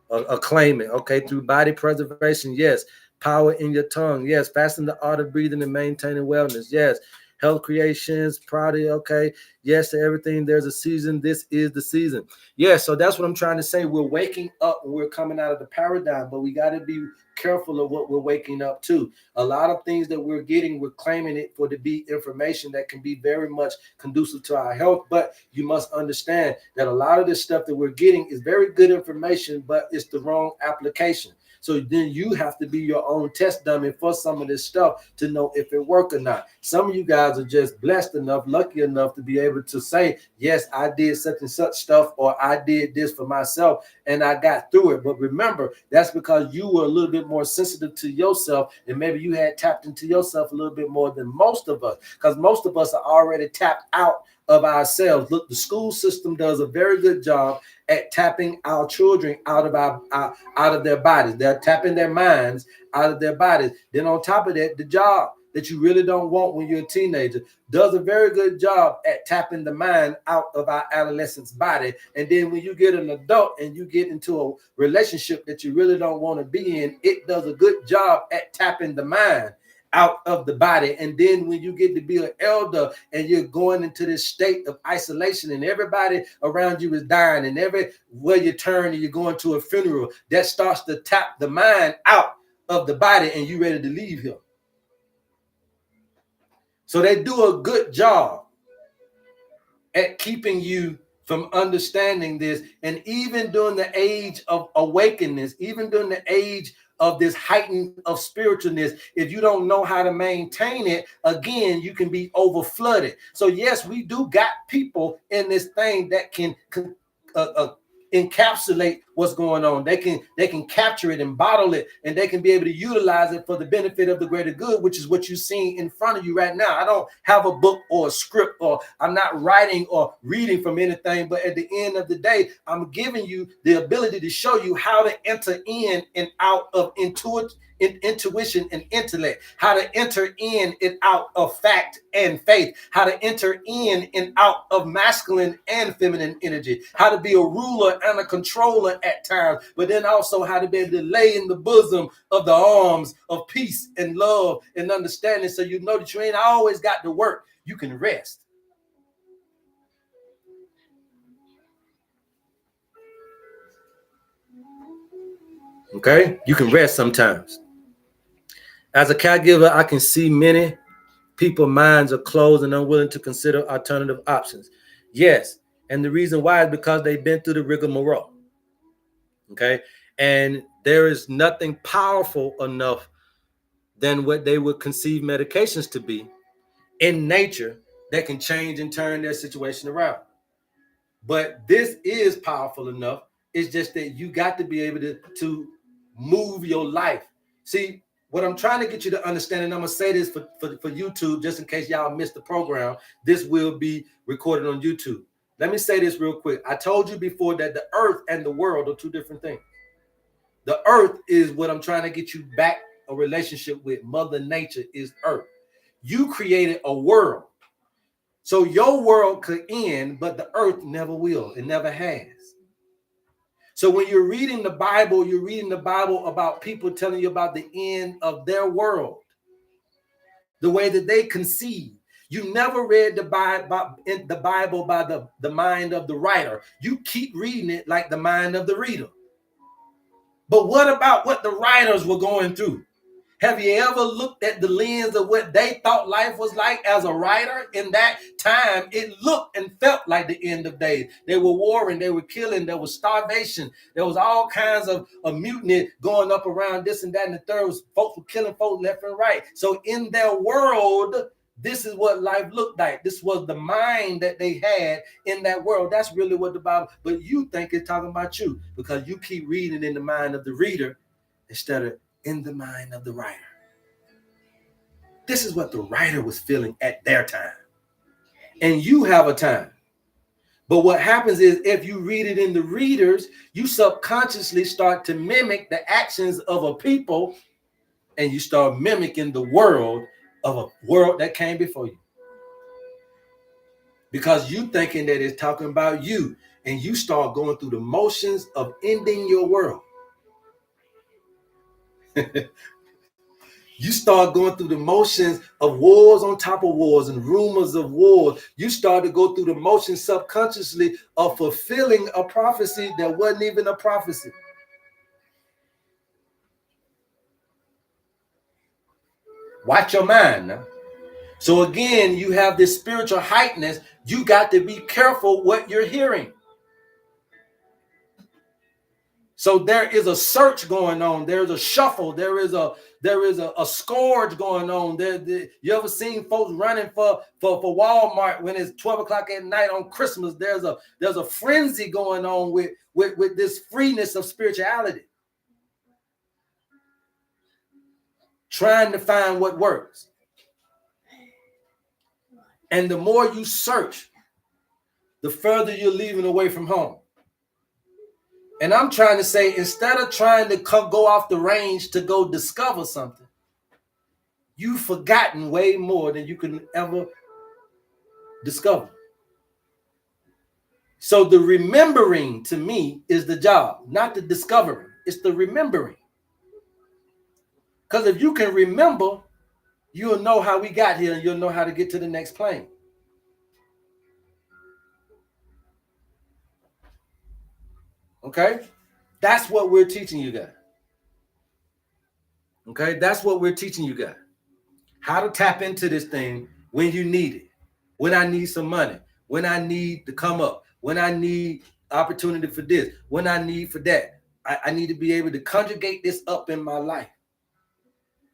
Acclaim it. Okay, through body preservation, yes. Power in your tongue, yes. Fasten the art of breathing and maintaining wellness, yes. Health creations, Prada, okay. Yes to everything. There's a season. This is the season. Yeah, so that's what I'm trying to say. We're waking up and we're coming out of the paradigm, but we got to be careful of what we're waking up to. A lot of things that we're getting, we're claiming it for to be information that can be very much conducive to our health. But you must understand that a lot of this stuff that we're getting is very good information, but it's the wrong application. So then you have to be your own test dummy for some of this stuff to know if it works or not. Some of you guys are just blessed enough, lucky enough to be able to say, yes, I did such and such stuff, or I did this for myself and I got through it. But remember, that's because you were a little bit more sensitive to yourself, and maybe you had tapped into yourself a little bit more than most of us, because most of us are already tapped out of ourselves. Look, the school system does a very good job at tapping our children out of their bodies. They're tapping their minds out of their bodies. Then on top of that, the job that you really don't want when you're a teenager does a very good job at tapping the mind out of our adolescent's body. And then when you get an adult and you get into a relationship that you really don't want to be in, it does a good job at tapping the mind out of the body. And then when you get to be an elder and you're going into this state of isolation and everybody around you is dying and everywhere you turn and you're going to a funeral, that starts to tap the mind out of the body and you're ready to leave here. So they do a good job at keeping you from understanding this. And even during the age of awakeness, even during the age of this heightened of spiritualness, if you don't know how to maintain it, again, you can be over flooded. So yes, we do got people in this thing that can encapsulate what's going on. They can capture it and bottle it, and they can be able to utilize it for the benefit of the greater good, which is what you're seeing in front of you right now. I don't have a book or a script, or I'm not writing or reading from anything, but at the end of the day, I'm giving you the ability to show you how to enter in and out of intuition and intellect, how to enter in and out of fact and faith, how to enter in and out of masculine and feminine energy, how to be a ruler and a controller at times, but then also how to be able to lay in the bosom of the arms of peace and love and understanding, so you know that you ain't always got to work. You can rest. Okay? You can rest sometimes. As a caregiver, I can see many people's minds are closed and unwilling to consider alternative options. Yes, and the reason why is because they've been through the rigmarole. Okay, and there is nothing powerful enough than what they would conceive medications to be in nature that can change and turn their situation around. But this is powerful enough. It's just that you got to be able to move your life. See, what I'm trying to get you to understand, and I'm going to say this for YouTube, just in case y'all missed the program, this will be recorded on YouTube. Let me say this real quick. I told you before that the earth and the world are two different things. The earth is what I'm trying to get you back a relationship with. Mother Nature is earth. You created a world. So your world could end, but the earth never will. It never has. So when you're reading the Bible, you're reading the Bible about people telling you about the end of their world, the way that they conceive. You never read the Bible by the mind of the writer. You keep reading it like the mind of the reader. But what about what the writers were going through? Have you ever looked at the lens of what they thought life was like as a writer? In that time, it looked and felt like the end of days. They were warring, they were killing, there was starvation, there was all kinds of mutiny going up around this and that and the third. Folks were killing folks left and right. So in their world, this is what life looked like. This was the mind that they had in that world. That's really what the Bible, but you think it's talking about you because you keep reading in the mind of the reader instead of in the mind of the writer. This is what the writer was feeling at their time. And you have a time. But what happens is if you read it in the readers, you subconsciously start to mimic the actions of a people, and you start mimicking the world of a world that came before you. Because you thinking that it's talking about you, and you start going through the motions of ending your world. You start going through the motions of wars on top of wars and rumors of wars. You start to go through the motions subconsciously of fulfilling a prophecy that wasn't even a prophecy. Watch your mind now. So again, you have this spiritual heighteness. You got to be careful what you're hearing. So there is a search going on. There's a shuffle. There is a scourge going on. You ever seen folks running for Walmart when it's 12 o'clock at night on Christmas? There's a frenzy going on with this freeness of spirituality. Trying to find what works. And the more you search, the further you're leaving away from home. And I'm trying to say, instead of trying to go off the range to go discover something, you've forgotten way more than you can ever discover. So the remembering to me is the job, not the discovering. It's the remembering. Because if you can remember, you'll know how we got here and you'll know how to get to the next plane. Okay? That's what we're teaching you guys. Okay? That's what we're teaching you guys. How to tap into this thing when you need it. When I need some money. When I need to come up. When I need opportunity for this. When I need for that. I need to be able to conjugate this up in my life.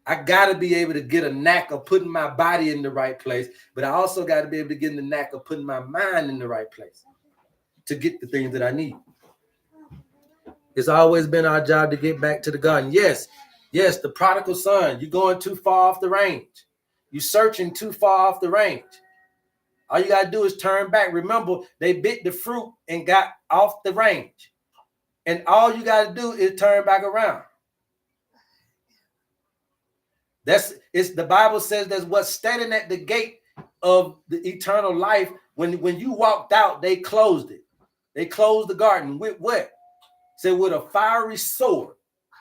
I got to be able to get a knack of putting my body in the right place, but I also got to be able to get in the knack of putting my mind in the right place to get the things that I need. It's always been our job to get back to the garden. Yes, the prodigal son, you're going too far off the range. You're searching too far off the range. All you got to do is turn back. Remember, they bit the fruit and got off the range. And all you got to do is turn back around. The Bible says that's what's standing at the gate of the eternal life. When you walked out, they closed it. They closed the garden with what? Said with a fiery sword.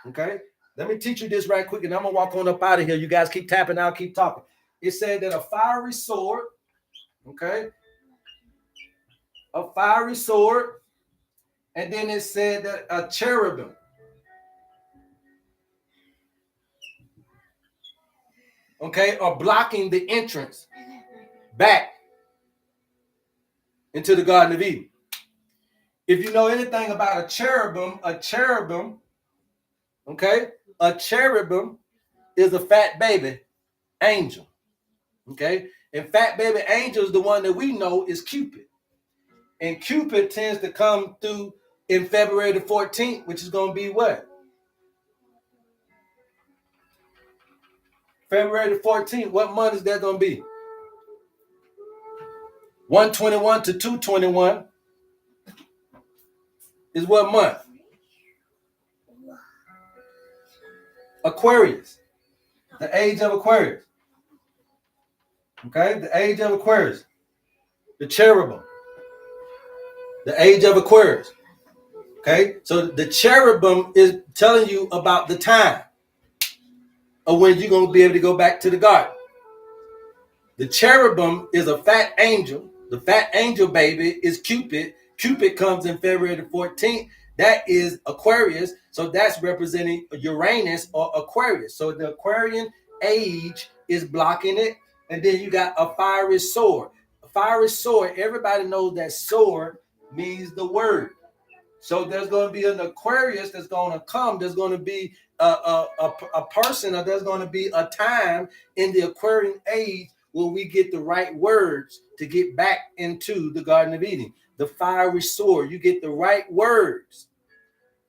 Okay. Let me teach you this right quick, and I'm gonna walk on up out of here. You guys keep tapping, I'll keep talking. It said that a fiery sword, okay, a fiery sword, and then it said that a cherubim. Okay, are blocking the entrance back into the Garden of Eden. If you know anything about a cherubim, okay, a cherubim is a fat baby angel. Okay, and fat baby angel is the one that we know is Cupid. And Cupid tends to come through in February the 14th, which is going to be what? February the 14th, what month is that going to be? 121 to 221 is what month? Aquarius. The age of Aquarius. Okay, the age of Aquarius. The cherubim. The age of Aquarius. Okay, so the cherubim is telling you about the time of when you're going to be able to go back to the garden. The cherubim is a fat angel. The fat angel baby is Cupid. Cupid comes in February the 14th. That is Aquarius. So that's representing Uranus or Aquarius. So the Aquarian age is blocking it. And then you got a fiery sword. A fiery sword, everybody knows that sword means the word. So there's going to be an Aquarius that's going to come. There's going to be a person, or there's going to be a time in the Aquarian age where we get the right words to get back into the Garden of Eden. The fiery sword, you get the right words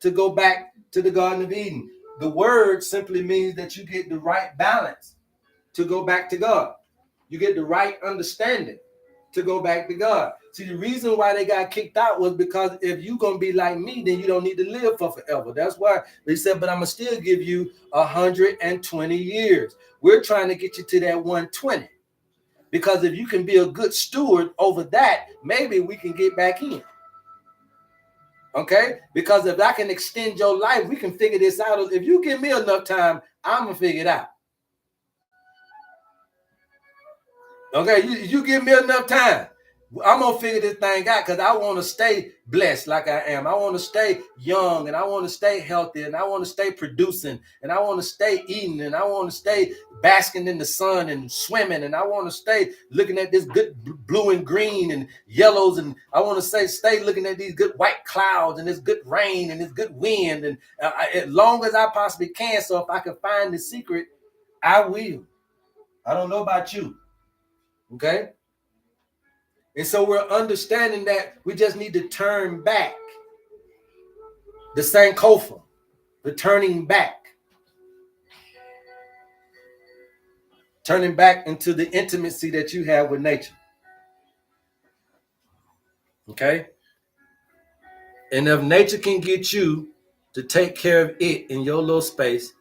to go back to the Garden of Eden. The word simply means that you get the right balance to go back to God. You get the right understanding to go back to God. See, the reason why they got kicked out was because if you're going to be like me, then you don't need to live for forever. That's why they said, but I'm going to still give you 120 years. We're trying to get you to that 120. Because if you can be a good steward over that, maybe we can get back in. Okay? Because if I can extend your life, we can figure this out. If you give me enough time, I'm going to figure it out. Okay? You give me enough time. I'm going to figure this thing out because I want to stay blessed like I am. I want to stay young, and I want to stay healthy, and I want to stay producing, and I want to stay eating, and I want to stay basking in the sun and swimming, and I want to stay looking at this good blue and green and yellows, and I want to stay looking at these good white clouds and this good rain and this good wind, and as long as I possibly can. So if I can find the secret, I will. I don't know about you. Okay? And so we're understanding that we just need to turn back. The Sankofa, the turning back. Turning back into the intimacy that you have with nature. Okay? And if nature can get you to take care of it in your little space,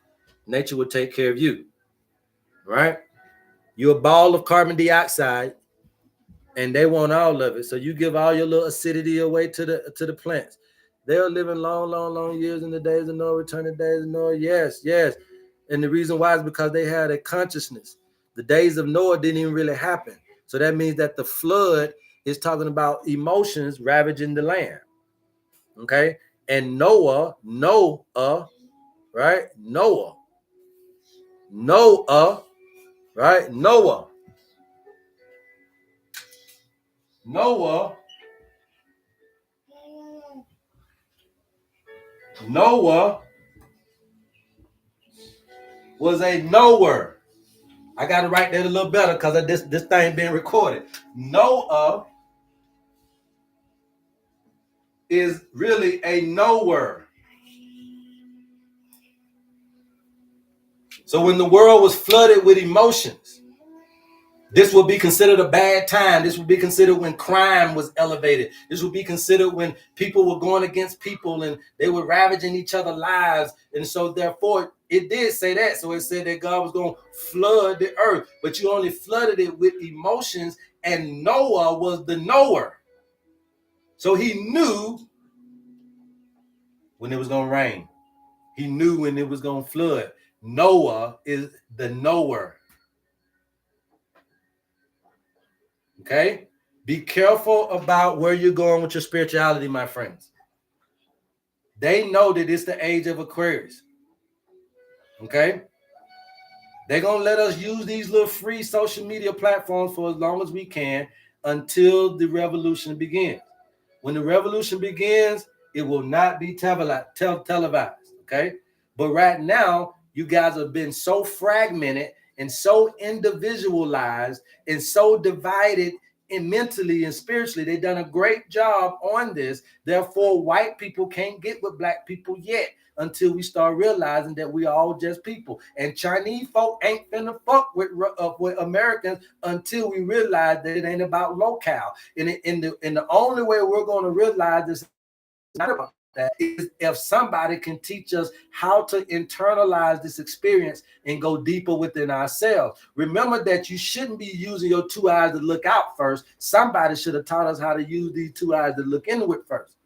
nature will take care of you. Right? You're a ball of carbon dioxide. And they want all of it. So you give all your little acidity away to the plants. They're living long years in the days of Noah, returning days of Noah. Yes. And the reason why is because they had a consciousness. The days of Noah didn't even really happen. So that means that the flood is talking about emotions ravaging the land. Okay. And Noah, right? Noah, right? Noah was a knower. I got to write that a little better because this thing being recorded. Noah is really a knower. So when the world was flooded with emotions, this would be considered a bad time. This would be considered when crime was elevated. This would be considered when people were going against people and they were ravaging each other's lives. And so therefore, it did say that. So it said that God was going to flood the earth, but you only flooded it with emotions, and Noah was the knower. So he knew when it was going to rain. He knew when it was going to flood. Noah is the knower. Okay? Be careful about where you're going with your spirituality, my friends. They know that it's the age of Aquarius. Okay? They're going to let us use these little free social media platforms for as long as we can until the revolution begins. When the revolution begins, it will not be televised. Okay? But right now, you guys have been so fragmented and so individualized and so divided and mentally and spiritually. They've done a great job on this. Therefore, white people can't get with black people yet until we start realizing that we are all just people. And Chinese folk ain't finna fuck with Americans until we realize that it ain't about locale. And the only way we're going to realize this is not about that is if somebody can teach us how to internalize this experience and go deeper within ourselves. Remember that you shouldn't be using your two eyes to look out first. Somebody should have taught us how to use these two eyes to look inward first.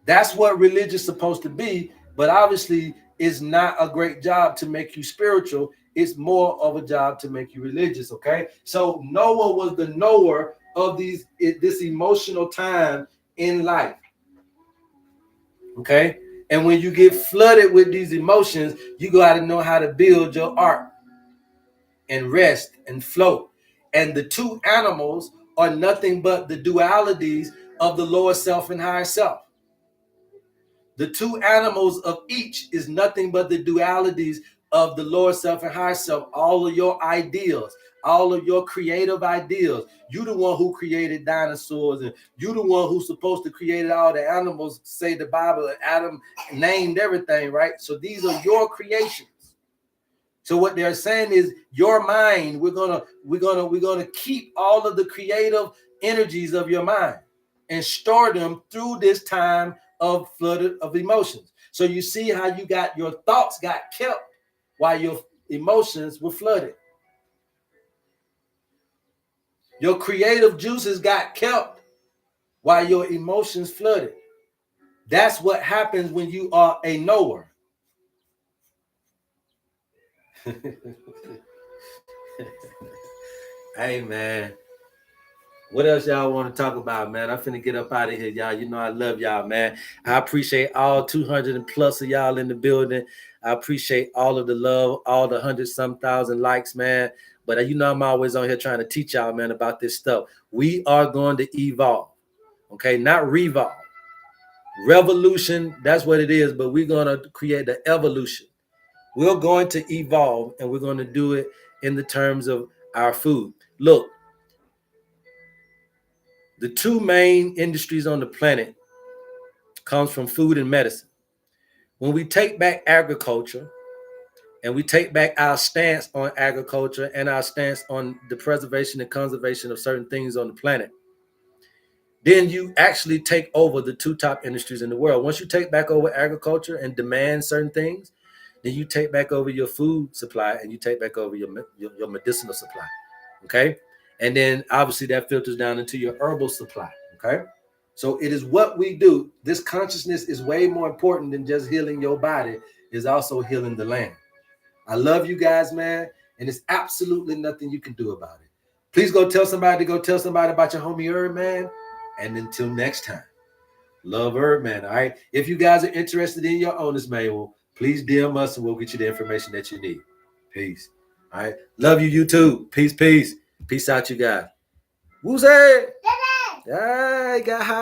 That's what religion is supposed to be, but obviously it's not a great job to make you spiritual. It's more of a job to make you religious, okay? So Noah was the knower of this emotional time in life. Okay, and when you get flooded with these emotions, you got to know how to build your ark and rest and float. And the two animals are nothing but the dualities of the lower self and higher self. The two animals of each is nothing but the dualities of the lower self and higher self. All of your ideals, all of your creative ideals. You the one who created dinosaurs, and you the one who's supposed to create all the animals. Say the Bible, Adam named everything, right? So these are your creations. So what they're saying is your mind. We're gonna keep all of the creative energies of your mind and store them through this time of flood of emotions. So you see how you got your thoughts got kept while your emotions were flooded. Your creative juices got kept while your emotions flooded. That's what happens when you are a knower. Hey, man. What else y'all want to talk about, man? I'm finna get up out of here, y'all. You know I love y'all, man. I appreciate all 200 and plus of y'all in the building. I appreciate all of the love, all the 100-some thousand likes, man. But you know I'm always on here trying to teach y'all, man, about this stuff. We are going to evolve, okay? Not revolve. Revolution, that's what it is, but we're going to create the evolution. We're going to evolve, and we're going to do it in the terms of our food. Look, the two main industries on the planet comes from food and medicine. When we take back agriculture and we take back our stance on agriculture and our stance on the preservation and conservation of certain things on the planet, then you actually take over the two top industries in the world. Once you take back over agriculture and demand certain things, then you take back over your food supply and you take back over your medicinal supply, okay? And then obviously that filters down into your herbal supply, okay? So it is what we do. This consciousness is way more important than just healing your body. It's also healing the land. I love you guys, man. and there's absolutely nothing you can do about it. Please go tell somebody about your homie HerbMan. And until next time, love HerbMan. All right. If you guys are interested in your owner's manual, please DM us and we'll get you the information that you need. Peace. All right. Love you, YouTube. Peace, peace. Peace out, you guys. Who's that? Hey, got high.